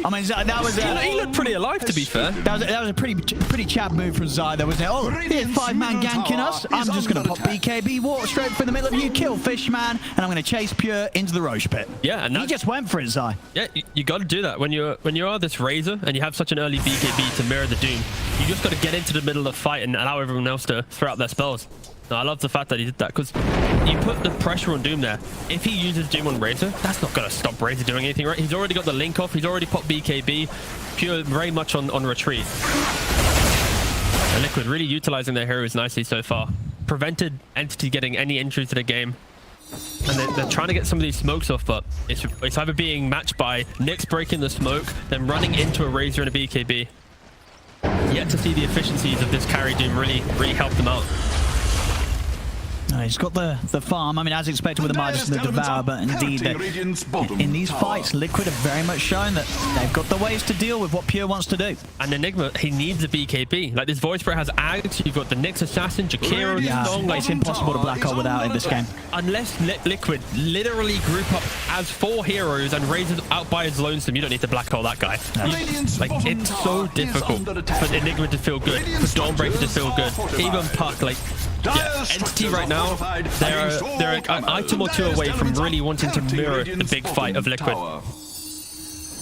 I mean, that was he looked pretty alive, to be fair. That was a pretty chap move from Zai, though, wasn't it? Oh, here's 5-man ganking us. I'm just going to pop BKB, walk straight through the middle of you, kill Fishman, and I'm going to chase Pure into the Roche pit. Yeah, and he just went for it, Zai. Yeah, you got to do that when you are this Razor and you have such an early BKB to mirror the Doom. You just got to get into the middle of the fight and allow everyone else to throw out their spells. Now, I love the fact that he did that because you put the pressure on Doom there. If he uses Doom on Razor, that's not going to stop Razor doing anything, right? He's already got the link off. He's already popped BKB. Pure very much on retreat. And Liquid really utilizing their heroes nicely so far. Prevented Entity getting any entry to the game. And they're trying to get some of these smokes off, but it's either being matched by Nyx breaking the smoke, then running into a Razor and a BKB. Yet to see the efficiencies of this carry Doom really help them out. He's got the farm, I mean, as expected with the Midas and the Devour, but indeed, in these fights, Liquid have very much shown that they've got the ways to deal with what Pure wants to do. And Enigma, he needs a BKB. Like, this Void Spirit has Ags, you've got the Nyx Assassin, Jakiro, Song. Like, it's impossible to black hole without in this game. Unless Liquid literally group up as 4 heroes and Razor out by his lonesome, you don't need to black hole that guy. Like, it's so difficult for Enigma to feel good, for Dawnbreaker to feel good, even Puck, like, yeah, Entity right now, they're an item or two away from really wanting to mirror the big fight of Liquid.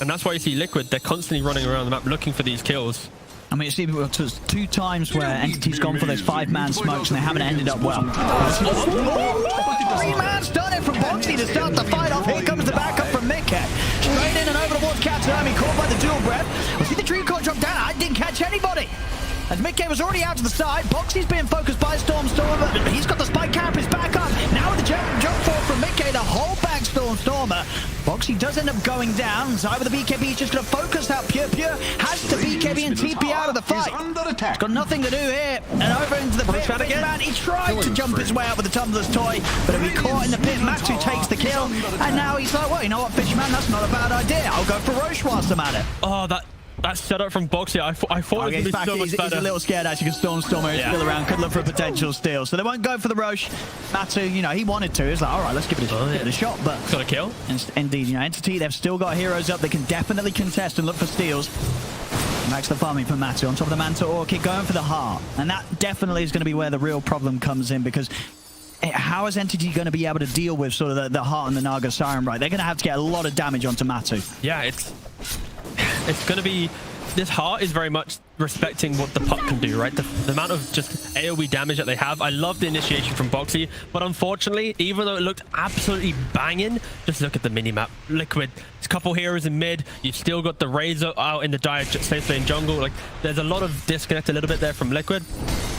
And that's why you see Liquid, they're constantly running around the map looking for these kills. I mean, it's even 2 times where Entity's gone for those 5-man smokes and they haven't ended up well. 3-man's done it from Bo3 to start the fight off. Here comes the backup from Midcat. Straight in and over towards Cat's Army, caught by the dual breath. We see the Dream Core drop down. I didn't catch anybody. As Midcat was already out to the side, Bo3's being focused by Stormstormer. He's got the spike camp, his back up. Now with the jump forward from Midcat to hold back Stormstormer. Bo3 does end up going down. Zai with the BKB, he's just going to focus out Pure. Pure has to BKB and TP out of the fight. He's got nothing to do here. And over into the pit. Man, he tried to jump his way out with the Tumbler's Toy, but he'll be caught in the pit. Matu takes the kill. And now he's like, well, you know what, Fishman, that's not a bad idea. I'll go for Roche whilst I'm at it. Oh, that setup from Bo3, I thought it was going to be so much better. He's a little scared actually because Stormstormer is still around, could look for a potential steal. So they won't go for the Roche. Matu, you know, he wanted to. He's like, all right, let's give it a shot. But got a kill. Indeed, you know, Entity, they've still got heroes up. They can definitely contest and look for steals. Max the farming from Matu on top of the Manta Orchid, going for the heart. And that definitely is going to be where the real problem comes in, because how is Entity going to be able to deal with sort of the heart and the Naga Siren, right? They're going to have to get a lot of damage onto Matu. Yeah, it's going to be... This heart is very much respecting what the puck can do, right? The amount of just AoE damage that they have. I love the initiation from Bo3, but unfortunately, even though it looked absolutely banging, just look at the minimap. Liquid, there's a couple heroes in mid. You've still got the Razor out in the dire safe lane jungle. Like, there's a lot of disconnect a little bit there from Liquid,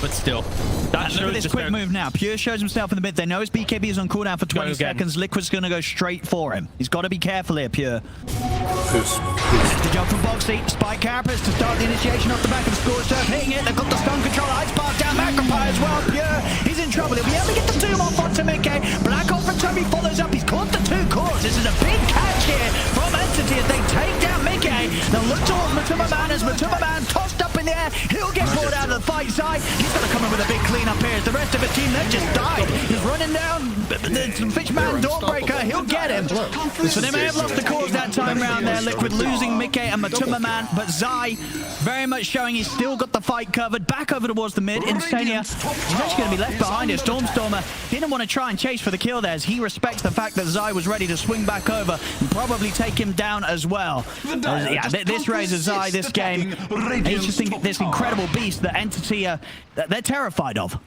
but still. Look at this quick move now. Pure shows himself in the mid. They know his BKB is on cooldown for 20 seconds. Liquid's going to go straight for him. He's got to be careful here, Pure. The jump from Bo3. Spike Carapace to start the initiation off the back of the Scorch Earth, hitting it. They've got the stun control. Ice Path down. Macropie as well. Pure, he's in trouble. He'll be able to get the 2 off onto Mickey. Black Hole from Toby follows up. He's caught the 2 cores. This is a big catch here from Entity as they take down Mickey. They'll look towards Matuma Man as Matuma Man tossed up in the air. He'll get brought out of the fight side. He's going to come in with a big cleanup here as the rest of the team, they've just died. He's running down the Fishman Dawnbreaker. He'll get him. So they may have lost the cause that time round there. Liquid losing Mickey and Matuma Man, but Zai very much showing he's still got the fight covered. Back over towards the mid. Insania, he's actually going to be left behind here. Stormstormer didn't want to try and chase for the kill there as he respects the fact that Zai was ready to swing back over and probably take him down as well. Yeah, this raises Zai this game. He's just this incredible beast that Entity they're terrified of.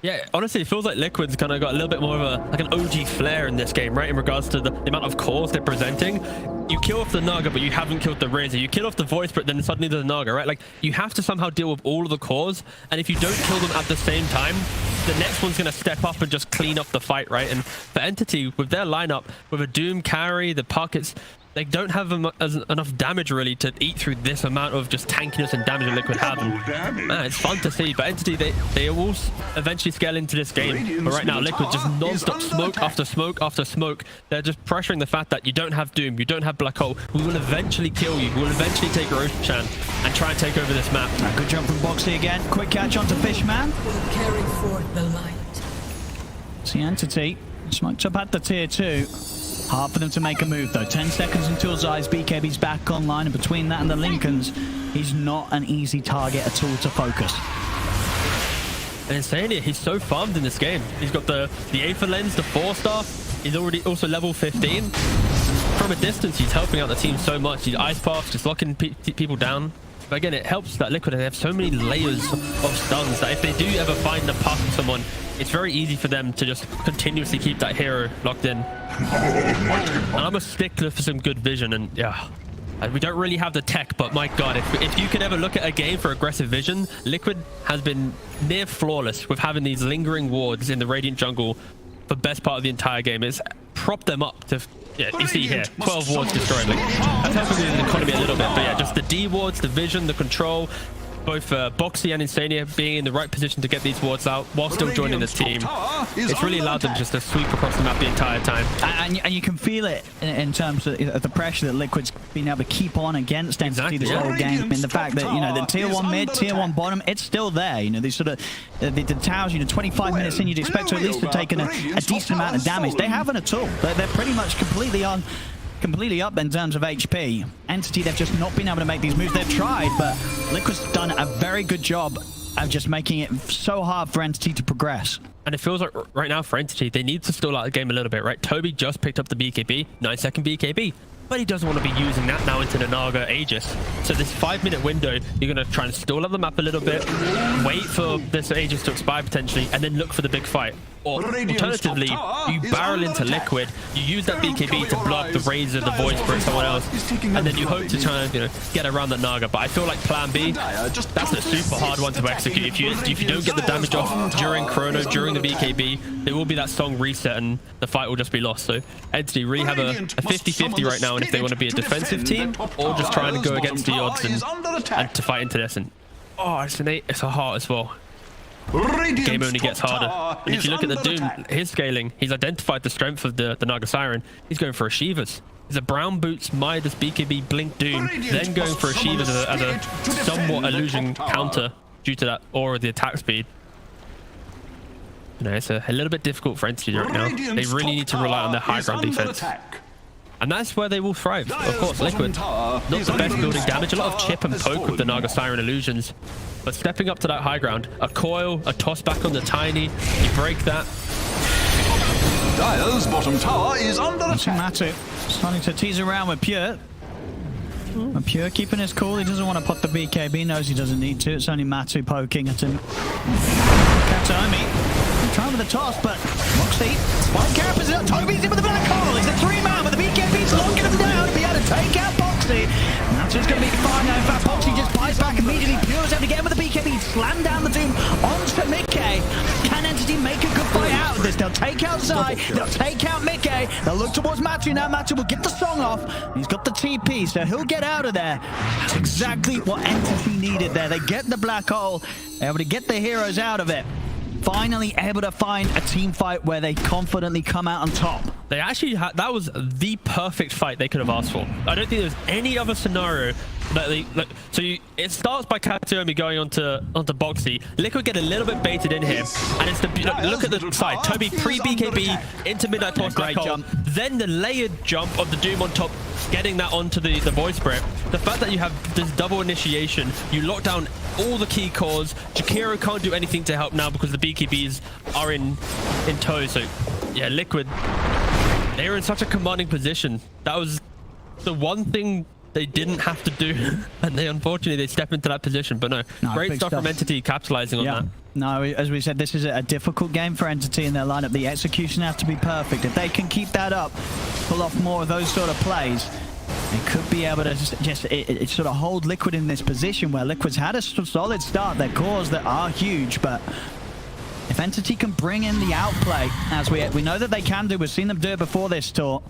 Yeah, honestly, it feels like Liquid's kind of got a little bit more of an OG flair in this game, right? In regards to the amount of cores they're presenting. You kill off the Naga, but you haven't killed the Razor. You kill off the Voice, but then suddenly there's a Naga, right? Like, you have to somehow deal with all of the cores, and if you don't kill them at the same time, the next one's going to step up and just clean up the fight, right? And for Entity, with their lineup, with a Doom carry, the pockets, they don't have enough damage really to eat through this amount of just tankiness and damage that Liquid have. And, man, it's fun to see. But Entity, they will eventually scale into this game. But right now, Liquid just non-stop smoke after smoke after smoke. They're just pressuring the fact that you don't have Doom, you don't have Black Hole. We will eventually kill you. We will eventually take your Ocean and try and take over this map. Good jump from Bo3 again. Quick catch onto Fishman. Carry forth the light. See Entity smoked up at the tier 2. Hard for them to make a move though. 10 seconds until Zai's BKB's back online, and between that and the Lincolns, he's not an easy target at all to focus. And Insania, he's so farmed in this game. He's got the Aether Lens, the 4-star. He's already also level 15. From a distance, he's helping out the team so much. He's Ice Path, just locking people down. But again, it helps that Liquid, they have so many layers of stuns that if they do ever find the path of someone, it's very easy for them to just continuously keep that hero locked in. And I'm a stickler for some good vision, and yeah, we don't really have the tech, but my god, if you could ever look at a game for aggressive vision, Liquid has been near flawless with having these lingering wards in the Radiant jungle for best part of the entire game. It's propped them up to, yeah, you see here, 12 wards destroyed. Like, that's helping with the economy a little bit, but yeah, just the D wards, the vision, the control, both Bo3 and Insania being in the right position to get these wards out while still joining the team. It's really allowed them just to sweep across the map the entire time. And you can feel it in terms of the pressure that Liquid's been able to keep on against Entity this whole game. I mean, the fact that, you know, the tier 1 mid, tier 1 bottom, it's still there. You know, these sort of the towers, you know, 25 minutes in, you'd expect to at least have taken a decent amount of damage. They haven't at all. They're pretty much completely up in terms of HP. Entity, they've just not been able to make these moves. They've tried, but Liquid's done a very good job of just making it so hard for Entity to progress. And it feels like right now for Entity, they need to stall out the game a little bit, right? Toby just picked up the BKB, 9-second BKB, but he doesn't want to be using that now into the Naga Aegis. So this 5-minute window, you're going to try and stall up the map a little bit, wait for this Aegis to expire potentially, and then look for the big fight. Or alternatively, you barrel into Liquid, you use that BKB to block the Razor, the Voice for someone else, and then you hope to try and, you know, get around that Naga. But I feel like plan B, that's a super hard one to execute. If you don't get the damage off during Chrono, during the BKB, there will be that song reset and the fight will just be lost. So Entity really have a 50-50 right now, and if they want to be a defensive team or just trying to go against the odds and to fight into this. And oh, it's a heart as well. Game only gets harder. And if you look at the Doom, his scaling, he's identified the strength of the Naga Siren. He's going for a Shivas. He's a Brown Boots, Midas, BKB, Blink, Doom, then going for a Shivas as a somewhat illusion counter due to that aura of the attack speed. You know, it's a little bit difficult for Entity right now. They really need to rely on their high ground defense. And that's where they will thrive. Of course, Liquid, not the best building damage. A lot of chip and poke with the Naga Siren illusions. But stepping up to that high ground, a coil, a toss back on the Tiny, you break that. Dire's bottom tower is under attack. Matu starting to tease around with Pure. Pure keeping his cool. He doesn't want to put the BKB. Knows he doesn't need to. It's only Matu poking at him. Katomi trying with the toss, but Moxie. Spike Carapace out. Toby's in with the black hole. It's a 3-man, but the BKB's locking him down. He had to take out Boxy. Matu's going to be fine now. In fact, Boxy just buys back immediately. Pure's able to get him with the BKB. Slam down the Doom onto Mickey. Can Entity make a good fight out of this? They'll take out Zai. They'll take out Mickey. They'll look towards Matu now. Matu will get the song off. He's got the TP, so he'll get out of there. That's exactly what Entity needed there. They get the black hole. They're able to get the heroes out of it. Finally able to find a team fight where they confidently come out on top. They actually had, that was the perfect fight they could have asked for. I don't think there's any other scenario that they, like, so it starts by Katomi going onto Boxy. Liquid get a little bit baited in here, and it's the look at the side. Toby pre-BKB into Midnight Toss Black Hole, then the layered jump of the Doom on top, getting that onto the Void Spirit. The fact that you have this double initiation, you lock down all the key cores. Jakiro can't do anything to help now because the BKBs are in tow. So yeah, Liquid, they were in such a commanding position. That was the one thing they didn't have to do, and unfortunately they step into that position. But no, great stuff from Entity capitalizing on that. No, as we said, this is a difficult game for Entity in their lineup. The execution has to be perfect. If they can keep that up, pull off more of those sort of plays, they could be able to just sort of hold Liquid in this position where Liquid's had a solid start. Their cores that are huge, but if Entity can bring in the outplay, as we know that they can do, we've seen them do it before this tour,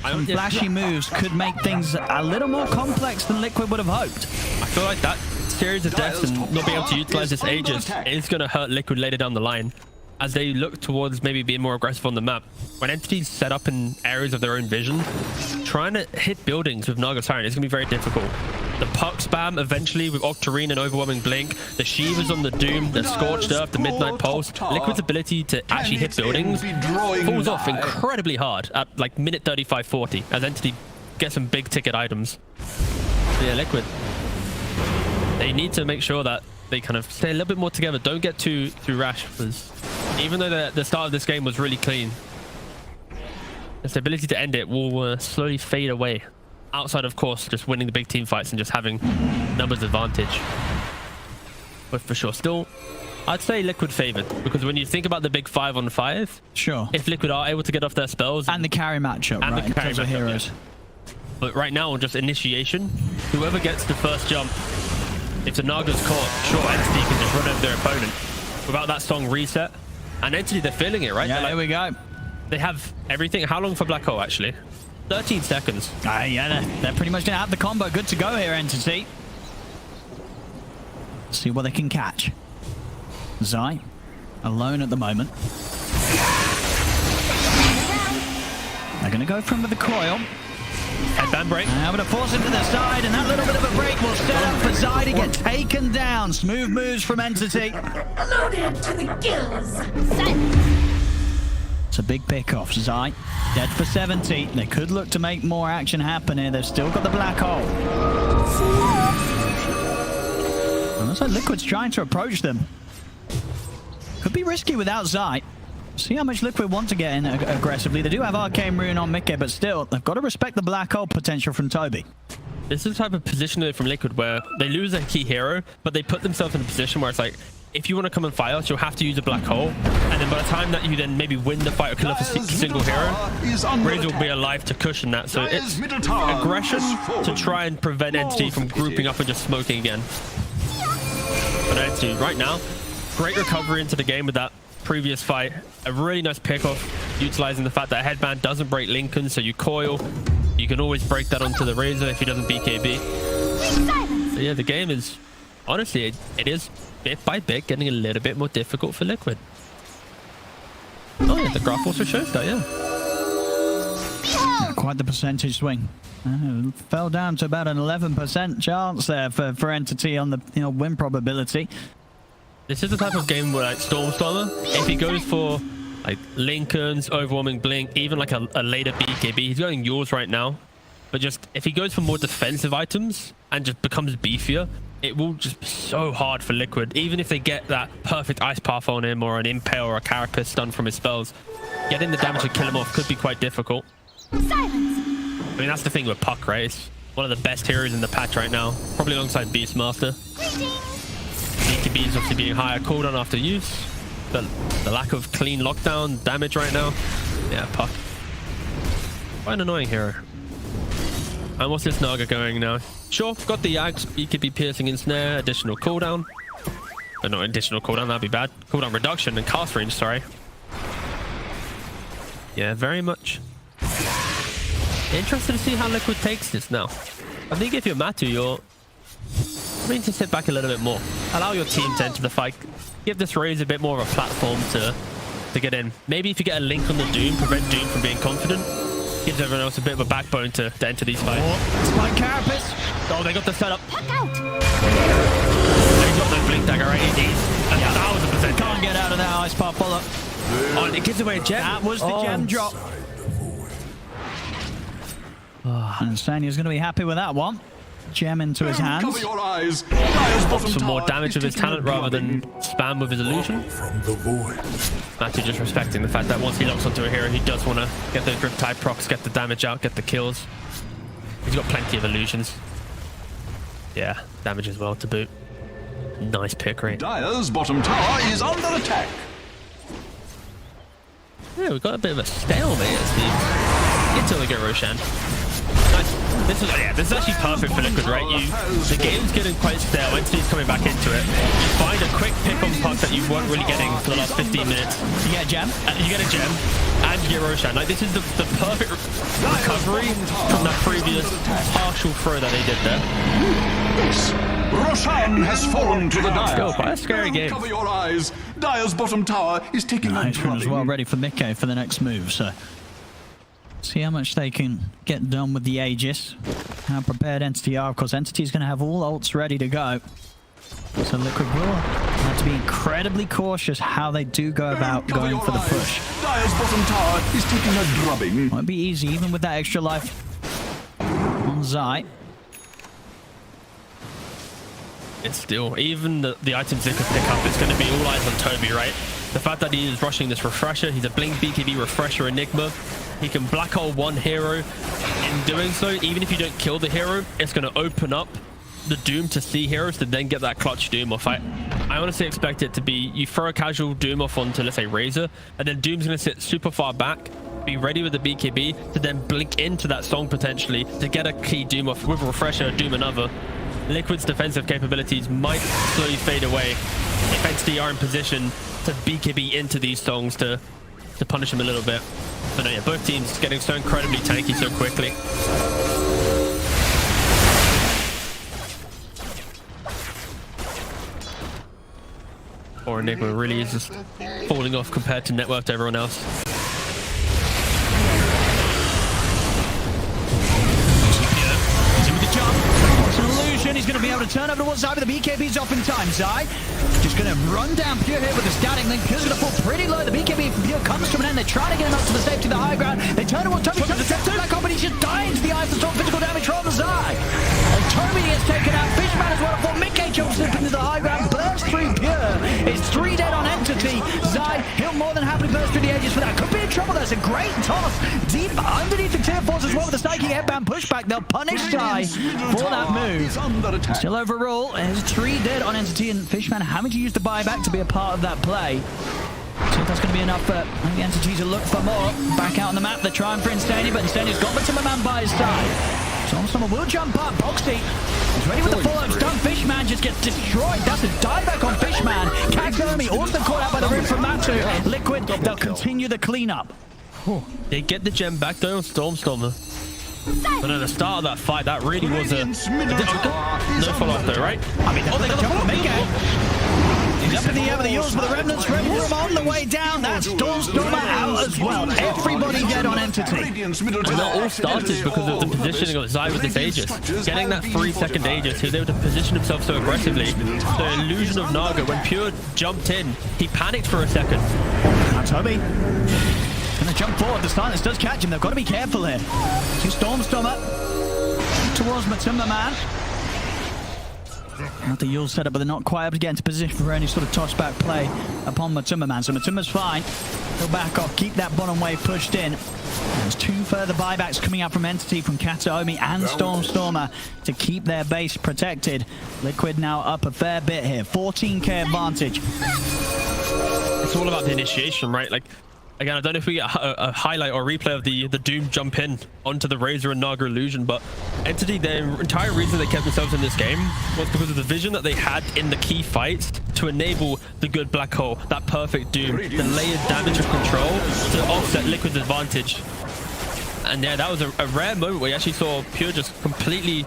some flashy moves could make things a little more complex than Liquid would have hoped. I feel like that series of deaths and not being able to utilize this Aegis is going to hurt Liquid later down the line as they look towards maybe being more aggressive on the map. When Entity's set up in areas of their own vision, trying to hit buildings with Naga Siren is going to be very difficult. The puck spam eventually with Octarine and Overwhelming Blink, the Shivas on the Doom, the Scorched Earth, the Midnight Pulse, Liquid's ability to actually hit buildings falls off incredibly hard at like minute 35-40 as Entity gets some big ticket items. So yeah, Liquid, they need to make sure that they kind of stay a little bit more together. Don't get too rash, because even though the start of this game was really clean, its ability to end it will slowly fade away. Outside, of course, just winning the big team fights and just having numbers advantage. But for sure, still, I'd say Liquid favored, because when you think about the big 5-on-5, sure, if Liquid are able to get off their spells and the carry matchup, and right, the carry matchup, heroes. Yeah. But right now, on just initiation, whoever gets the first jump, if the Naga's caught, sure, Entity can just run over their opponent without that song reset. And Entity, they're feeling it, right? Yeah, like, here we go. They have everything. How long for Black Hole, actually? 13 seconds. Yeah, they're pretty much going to have the combo good to go here, Entity. See what they can catch. Zai, alone at the moment. They're going to go from with the coil. Headband break. Able to force him to the side, and that little bit of a break will set up for Zai to get taken down. Smooth moves from Entity. Loaded to the gills. It's a big pick-off. Zai, dead for 70. They could look to make more action happen here. They've still got the black hole. And looks like Liquid's trying to approach them. Could be risky without Zai. See how much Liquid want to get in aggressively. They do have Arcane Rune on Mickey, but still, they've got to respect the black hole potential from Toby. This is the type of position from Liquid where they lose a key hero, but they put themselves in a position where it's like, if you want to come and fight us, you'll have to use a black hole. And then by the time that you then maybe win the fight or kill off a single hero, Razor will be alive to cushion that. So it's aggression to try and prevent Entity from grouping up and just smoking again. But Entity, right now, great recovery into the game with that previous fight. A really nice pickoff, utilizing the fact that Headband doesn't break Lincoln, so you coil. You can always break that onto the Razor if he doesn't BKB. So yeah, the game is, honestly, it is bit by bit getting a little bit more difficult for Liquid. Oh yeah, the graph also shows that, yeah. Quite the percentage swing. Fell down to about an 11% chance there for Entity on the win probability. This is the type of game where, like, Stormstormer, if he goes for like Lincoln's, Overwhelming Blink, even like a later BKB, he's going yours right now. But just if he goes for more defensive items and just becomes beefier, it will just be so hard for Liquid. Even if they get that perfect Ice Path on him or an Impale or a Carapace stun from his spells, getting the damage to kill him off could be quite difficult. Silence. I mean, that's the thing with Puck, right? It's one of the best heroes in the patch right now, probably alongside Beastmaster. BKB is obviously being higher cooldown after use. The lack of clean lockdown damage right now. Yeah, Puck. Quite an annoying hero. And what's this Naga going now? Sure, got the Axe, BKB piercing in snare, additional cooldown. But not additional cooldown, that'd be bad. Cooldown reduction and cast range, sorry. Yeah, very much. Interested to see how Liquid takes this now. I think if you're Matu, you're going to sit back a little bit more. Allow your team to enter the fight. Give this Raze a bit more of a platform to get in. Maybe if you get a link on the Doom, prevent Doom from being confident. Gives everyone else a bit of a backbone to enter these fights. Spike Carapace. Oh, they got the setup. Puck out. They got the blink dagger, right? He's 1,000%. Can't get out of that ice pop pull up. Oh, and it gives away a gem. That was the gem drop. And Stanya's going to be happy with that one. Gem into his hands. Cover your eyes. Some more damage with his talent rather than spam with his illusion. Matu just respecting the fact that once he locks onto a hero, he does want to get those Riptide procs, get the damage out, get the kills. He's got plenty of illusions. Yeah, damage as well to boot. Nice pick rate. Dire's bottom tower is under attack. Yeah, we've got a bit of a stalemate, it seems. Until they get Roshan. Nice. This is actually perfect for Liquid, right? The game's getting quite stale. Entity's coming back into it. You find a quick pick on puck that you weren't really getting for the last 15 minutes. You get a gem. You get a gem, and you get Roshan. Like, this is the perfect recovery from that previous partial throw that they did there. Yes. Roshan has fallen to the Dire. Still quite a scary game. Cover your eyes. Dire's bottom tower is taking a Nice one as drubbing. well, ready for Mikke for the next move. So see how much they can get done with the Aegis. How prepared Entity are. Of course, Entity's going to have all ults ready to go. So Liquid will have to be incredibly cautious how they do go about Cover going for the your push. eyes. Dire's bottom tower is taking a drubbing. Won't be easy, even with that extra life on Zai. It's still, even the items they could pick up, it's going to be all eyes on Toby, right? The fact that he is rushing this refresher, he's a Blink BKB refresher Enigma. He can black hole one hero. In doing so, even if you don't kill the hero, it's going to open up the Doom to see heroes to then get that clutch Doom off. I honestly expect it to be, you throw a casual Doom off onto, let's say, Razor, and then Doom's going to sit super far back, be ready with the BKB to then blink into that song potentially to get a key Doom off with a refresher, Doom another. Liquid's defensive capabilities might slowly fade away if Entity are in position to BKB into these songs to punish them a little bit. But no, yeah, both teams getting so incredibly tanky so quickly. Or Enigma really is just falling off compared to net worth to everyone else. He's going to be able to turn over towards Zai, but the BKB's off in time. Zai just going to run down Pure here with the static link. Pure's going to fall pretty low. The BKB from Pure comes to an end. They're trying to get him up to the safety of the high ground. They turn towards Toby. Toby's attempting that combo, but he's just dying to the eyes. The strong physical damage from Zai. And Toby gets taken out. Fishman as well. Before Mikke jumps up into the high ground. Bursts through Pure. It's 3 dead on Entity. Zai, he'll more than happily burst through the edges for that. Could be in trouble. That's a great toss. Deep underneath the tier 4s as well with the spiking headband pushback. They'll punish Zai for that move. Still overall, there's 3 dead on Entity, and Fishman having to use the buyback to be a part of that play. So that's going to be enough for the Entity to look for more. Back out on the map, they're trying for Instania, but Instania's got the Timberman by his side. So someone will jump up. Bo3 is ready with the follow-up stun. Fishman just gets destroyed. That's a dieback on Fishman. Kagami also caught out by the room from Matu. Liquid, they'll continue the cleanup. They get the gem back though on Stormstormer. But at the start of that fight, that really was a... No follow-up though, right? I mean, they got to jump on Mikke. He's up in the air with the Eagles, but the Remnants Red Room on the way down. That's Stormstormer out as well. Everybody dead on Entity. And that all started because of the positioning of Zai with this Aegis. Getting that 3-second Aegis, he was able to position himself so aggressively. The illusion of Naga, when Pure jumped in, he panicked for a second. Now Toby gonna jump forward. The silence does catch him. They've got to be careful here. See Stormstormer towards Matumba Man. Not the Yule setup, but they're not quite able to get into position for any sort of toss-back play upon Matumba Man. So Matumba's fine. He'll back off, keep that bottom wave pushed in. There's 2 further buybacks coming out from Entity, from Kataomi and Stormstormer to keep their base protected. Liquid now up a fair bit here, 14k advantage. It's all about the initiation, right? Like, again, I don't know if we get a highlight or replay of the Doom jump in onto the Razor and Naga Illusion, but Entity, their entire reason they kept themselves in this game was because of the vision that they had in the key fights to enable the good black hole, that perfect Doom, the layered damage of control to offset Liquid's advantage. And yeah, that was a rare moment where you actually saw Pure just completely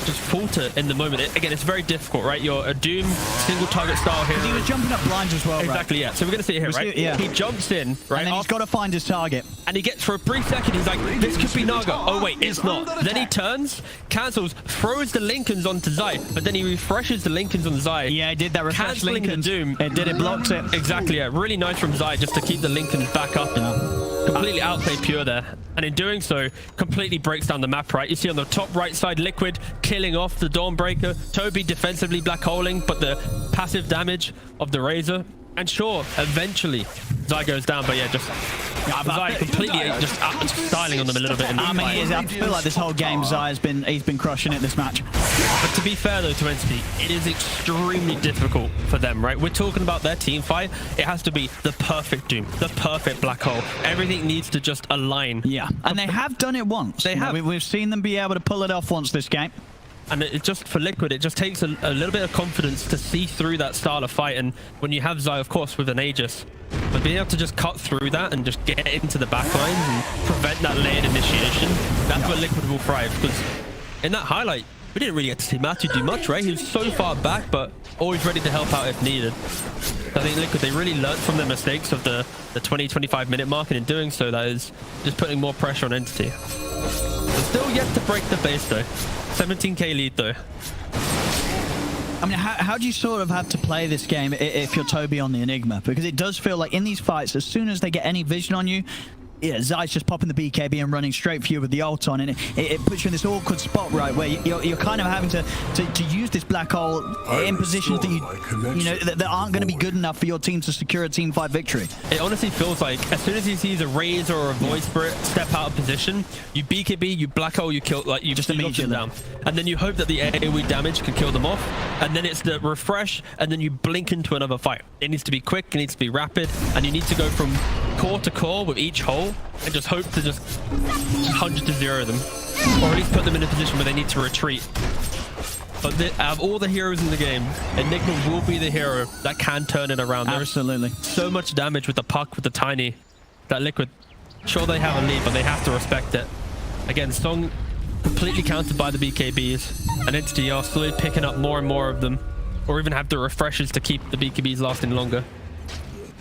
just falter in the moment. Again, it's very difficult, right? You're a Doom single target style hero. He was jumping up blinds as well, exactly, right? Yeah. So we're going to see it here, right? Yeah. He jumps in, right? And then he's got to find his target. And he gets, for a brief second, he's like, this could be Naga. Oh, wait, it's not. Then he turns, cancels, throws the Lincolns onto Zai, but then he refreshes the Lincolns on Zai. Yeah, he did that refresh canceling Lincolns. The Doom. It did, it blocked it. Exactly, yeah. Really nice from Zai just to keep the Lincolns back up and completely outplay Pure there. And in doing so, completely breaks down the map, right? You see on the top right side, Liquid killing off the Dawnbreaker. Toby defensively black holing, but the passive damage of the Razor. And sure, eventually Zai goes down, but yeah, just Zai completely just styling on them a little bit. I mean, I feel like this whole game, Zai he's been crushing it this match. But to be fair though to Entity, it is extremely difficult for them, right? We're talking about their team fight. It has to be the perfect Doom, the perfect black hole. Everything needs to just align. Yeah, and they have done it once. They have. We've seen them be able to pull it off once this game. And it just, for Liquid, it just takes a little bit of confidence to see through that style of fight. And when you have Zai, of course, with an Aegis, but being able to just cut through that and just get into the backlines and prevent that layered initiation, that's where Liquid will thrive. Because in that highlight, we didn't really get to see Matthew do much, right? He was so far back, but always ready to help out if needed. I think Liquid, they really learned from their mistakes of the 20-25 minute mark, and in doing so, that is just putting more pressure on Entity. But still yet to break the base, though. 17k lead, though. I mean, how do you sort of have to play this game if you're Toby on the Enigma? Because it does feel like in these fights, as soon as they get any vision on you, yeah, Zai's just popping the BKB and running straight for you with the ult on, and it puts you in this awkward spot, right, where you're kind of having to use this black hole in positions that you know that aren't going to be good enough for your team to secure a team fight victory. It honestly feels like as soon as he sees a Razor or a Void Spirit step out of position, you BKB, you black hole, you kill, like you just immediately them down, and then you hope that the AoE damage can kill them off, and then it's the refresh, and then you blink into another fight. It needs to be quick, it needs to be rapid, and you need to go from core to core with each hole and just hope to just 100 to 0 them, or at least put them in a position where they need to retreat. But out of all the heroes in the game, Enigma will be the hero that can turn it around. Absolutely. There's so much damage with the puck, with the tiny, that Liquid, sure they have a lead, but they have to respect it. Again, Song completely countered by the BKBs, and Entity are slowly picking up more and more of them, or even have the refreshes to keep the BKBs lasting longer.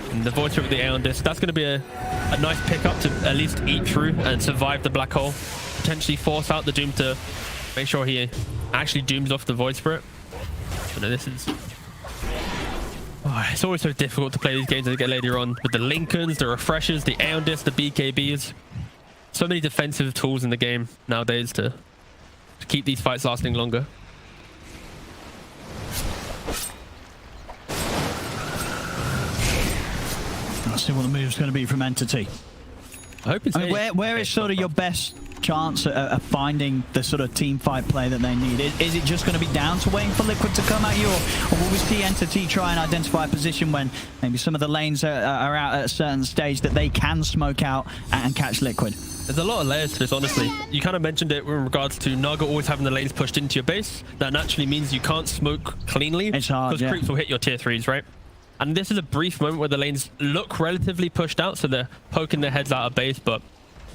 And the Void Spirit with the Aeon Disc, that's going to be a nice pickup to at least eat through and survive the black hole. Potentially force out the Doom to make sure he actually dooms off the Void Spirit. But no, this is... Oh, it's always so difficult to play these games as they get later on. With the Lincolns, the refreshes, the Aeon Disc, the BKBs. So many defensive tools in the game nowadays to keep these fights lasting longer. Let's see what the move's going to be from Entity. I hope it's... I mean, where is sort of your best chance at finding the sort of team fight play that they need? Is it just going to be down to waiting for Liquid to come at you, or will we see Entity try and identify a position when maybe some of the lanes are out at a certain stage that they can smoke out and catch Liquid? There's a lot of layers to this, honestly. You kind of mentioned it in regards to Naga always having the lanes pushed into your base. That naturally means you can't smoke cleanly. It's hard, because creeps will hit your tier 3s, right? And this is a brief moment where the lanes look relatively pushed out, so they're poking their heads out of base. But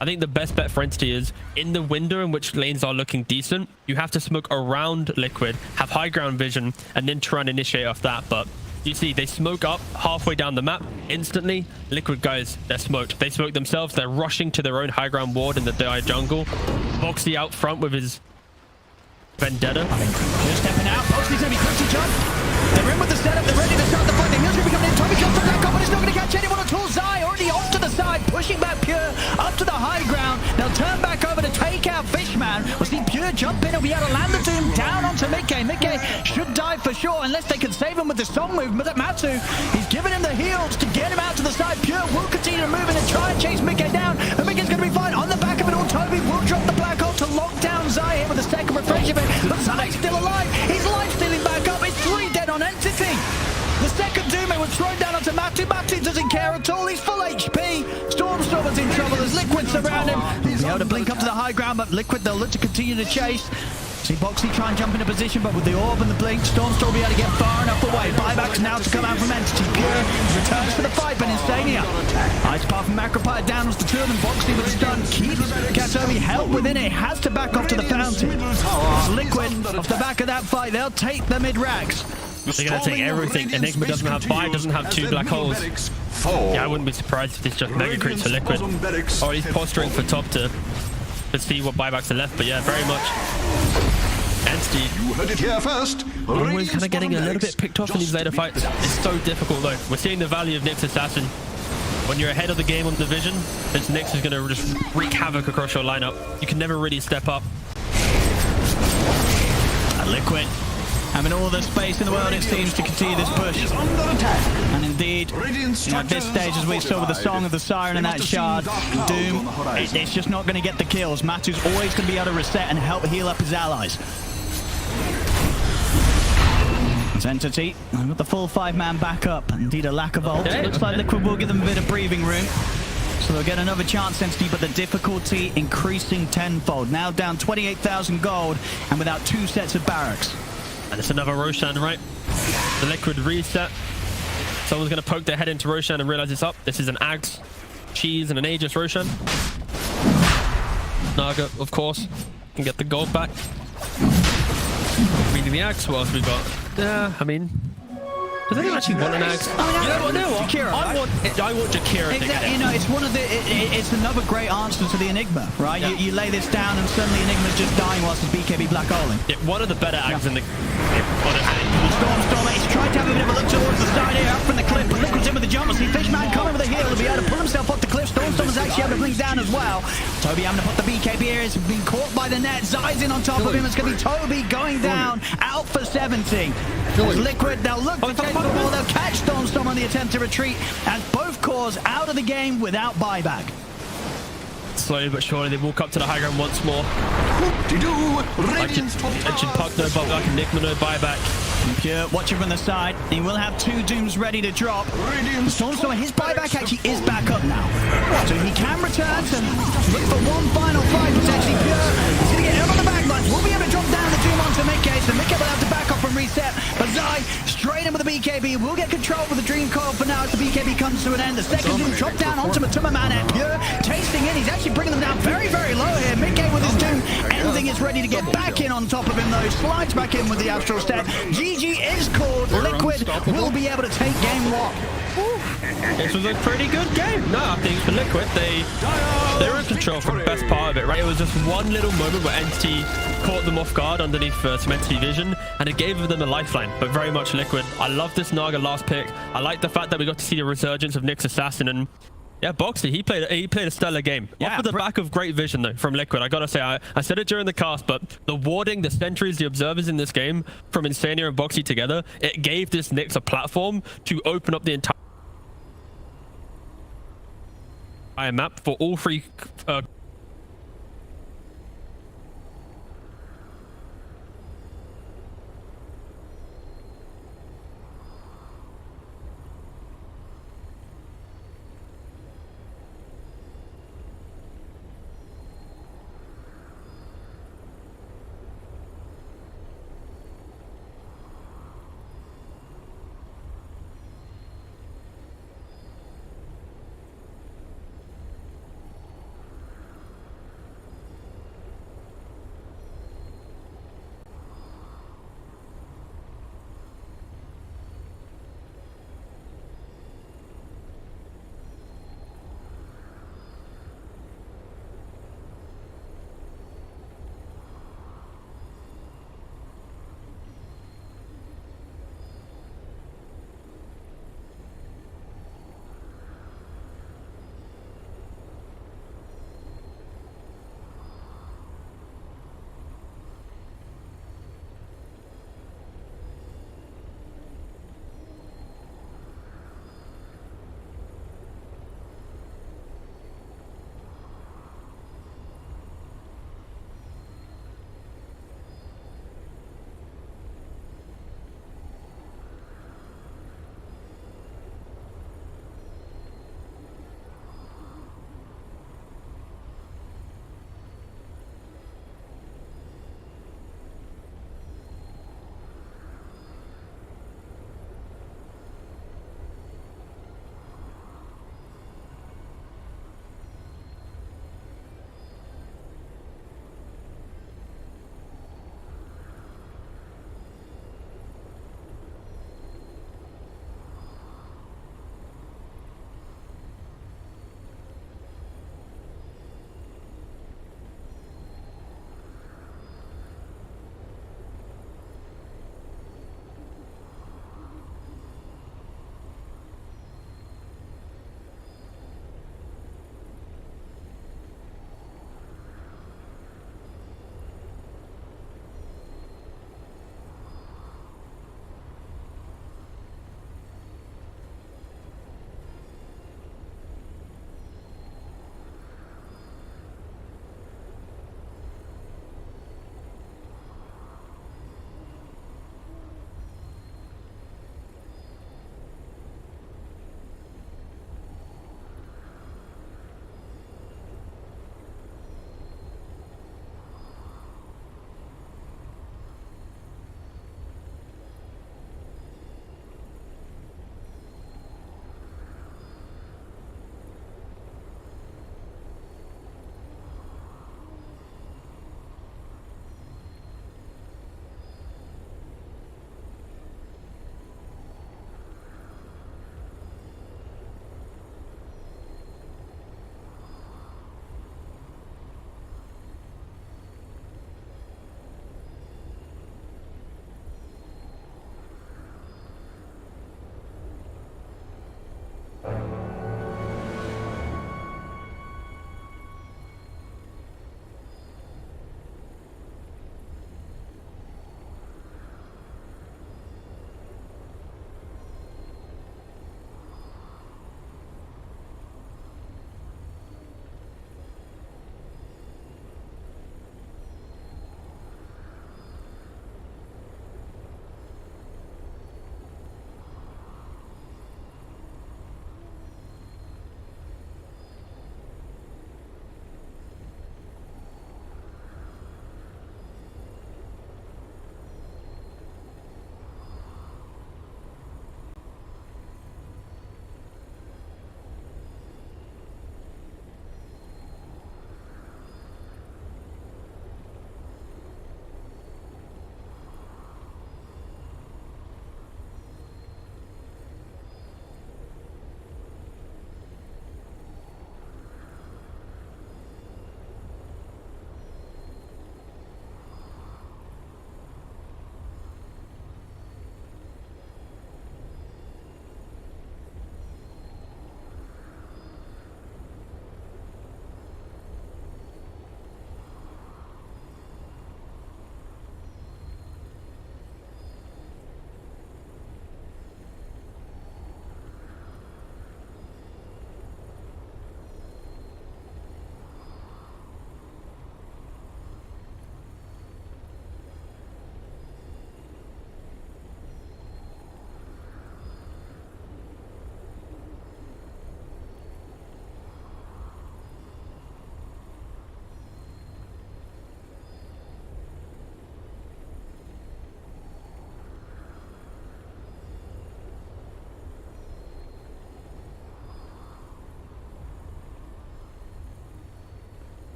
I think the best bet for Entity is in the window in which lanes are looking decent, you have to smoke around Liquid, have high ground vision, and then try and initiate off that. But you see, they smoke up halfway down the map instantly. Liquid guys, they're smoked. They smoke themselves. They're rushing to their own high ground ward in the Dai jungle. Bo3 out front with his Vendetta. Just stepping out. Bo3's going to be quick to jump. They're in with the setup. They're ready to start the fight. The heal's going to be coming in. Toby comes to back up, but it's not going to catch anyone until Zai already off to the side, pushing back Pure up to the high ground. They'll turn back over to take out out Fishman. We'll see Pure jump in and be able to land the Doom down onto Mickey. Mickey should die for sure unless they can save him with the song movement. But Matu, he's giving him the heals to get him out to the side. Pure will continue to move in and try and chase Mickey down. And Mickey's going to be fine. On the back of it all, Toby will drop the black hole to lock down Zai here with a second refresh of it. But Zai's still alive. He's life stealing back up. It's 3 dead on Entity. The second Doom was thrown down onto Matu. Matu doesn't care at all. He's full HP. Stormstormer's in trouble. There's Liquid around him. He'll be able to blink up to the high ground, but Liquid, they'll look to continue to chase. See Bo3 try and jump into position, but with the orb and the blink, Stormstorm will be able to get far enough away. Buybacks now to come out from Entity. Pure returns for the fight, but Insania. Ice Path from Macropire down was the two of them. Bo3 with the stun keeps Katobi held within it. Has to back off to the fountain. Liquid off the back of that fight. They'll take the mid-racks. They're going to take everything. Enigma doesn't have 5, doesn't have 2 black holes. Yeah, I wouldn't be surprised if it's just mega creeps for Liquid. Or he's posturing for top to see what buybacks are left. But yeah, very much. Entity. You heard it here first. Always kind of getting a little bit picked off in these later fights. It's so difficult though. We're seeing the value of Nyx Assassin. When you're ahead of the game on the vision, this Nyx is going to just wreak havoc across your lineup. You can never really step up. Liquid having all the space in the world, it seems, to continue this push. And indeed, at this stage, as we saw with the Song of the Siren and that shard, Doom, it's just not going to get the kills. Matu's always going to be able to reset and help heal up his allies. It's Entity with the full 5-man backup. Indeed, a lack of ult. Looks like Liquid will give them a bit of breathing room. So they'll get another chance, Entity, but the difficulty increasing tenfold. Now down 28,000 gold and without 2 sets of barracks. And it's another Roshan, right? The Liquid reset. Someone's going to poke their head into Roshan and realize it's up. This is an Ags, Cheese, and an Aegis Roshan. Naga, of course, can get the gold back. Reading the Ags, what else we got? I mean, does anyone actually want an Ags? You know what? Jakira, I want Jakira. Exactly. You know, it's one of the. It's another great answer to the Enigma, right? Yeah. You lay this down, and suddenly Enigma's just dying whilst it's BKB black holing. Yeah, one of the better Ags in the. Stormstormer, he's tried to have a bit of a look towards the side here, up from the cliff, but Liquid's in with the jump. See Fishman coming with a heal to be able to pull himself off the cliff. Stormstormer's actually able to blink down as well. Toby having to put the BKB here. He's been caught by the net. Zai's in on top of him. It's going to be Toby going down, out for 70. Liquid, they'll look to take the ball. They'll catch Stormstorm on the attempt to retreat, and both cores out of the game without buyback. Slowly but surely, they walk up to the high ground once more. Mentioned Puck, no buyback, and Enigma, no buyback. Pure watching from the side. He will have 2 Dooms ready to drop. Stormstormer, his buyback actually is back up now. So he can return to look for one final fight. It's actually Pure. He's going to get him on the back line. We'll be able to drop down the Doom onto Mickey. So Mickey will have to back off and reset. But Zai, straight in with the BKB. Will get control with the Dream Coil for now as the BKB comes to an end. The second Doom dropped down onto Matuma Man and Pure. Tasting in. He's actually bringing them down very, very low here. Mickey with his Doom. Everything is ready to get back in on top of him though. Slides back in with the Astral Step. GG is called. Liquid will be able to take game 1. This was a pretty good game. No, I think for Liquid, they were in control for the best part of it, right? It was just one little moment where Entity caught them off guard underneath some Entity vision, and it gave them a lifeline, but very much Liquid. I love this Naga last pick. I like the fact that we got to see the resurgence of Nyx Assassin, and yeah, Bo3, he played a stellar game. Yeah, off of the back of great vision though from Liquid. I gotta say, I said it during the cast, but the warding, the sentries, the observers in this game from Insania and Bo3 together, it gave this Nyx a platform to open up the entire map for all 3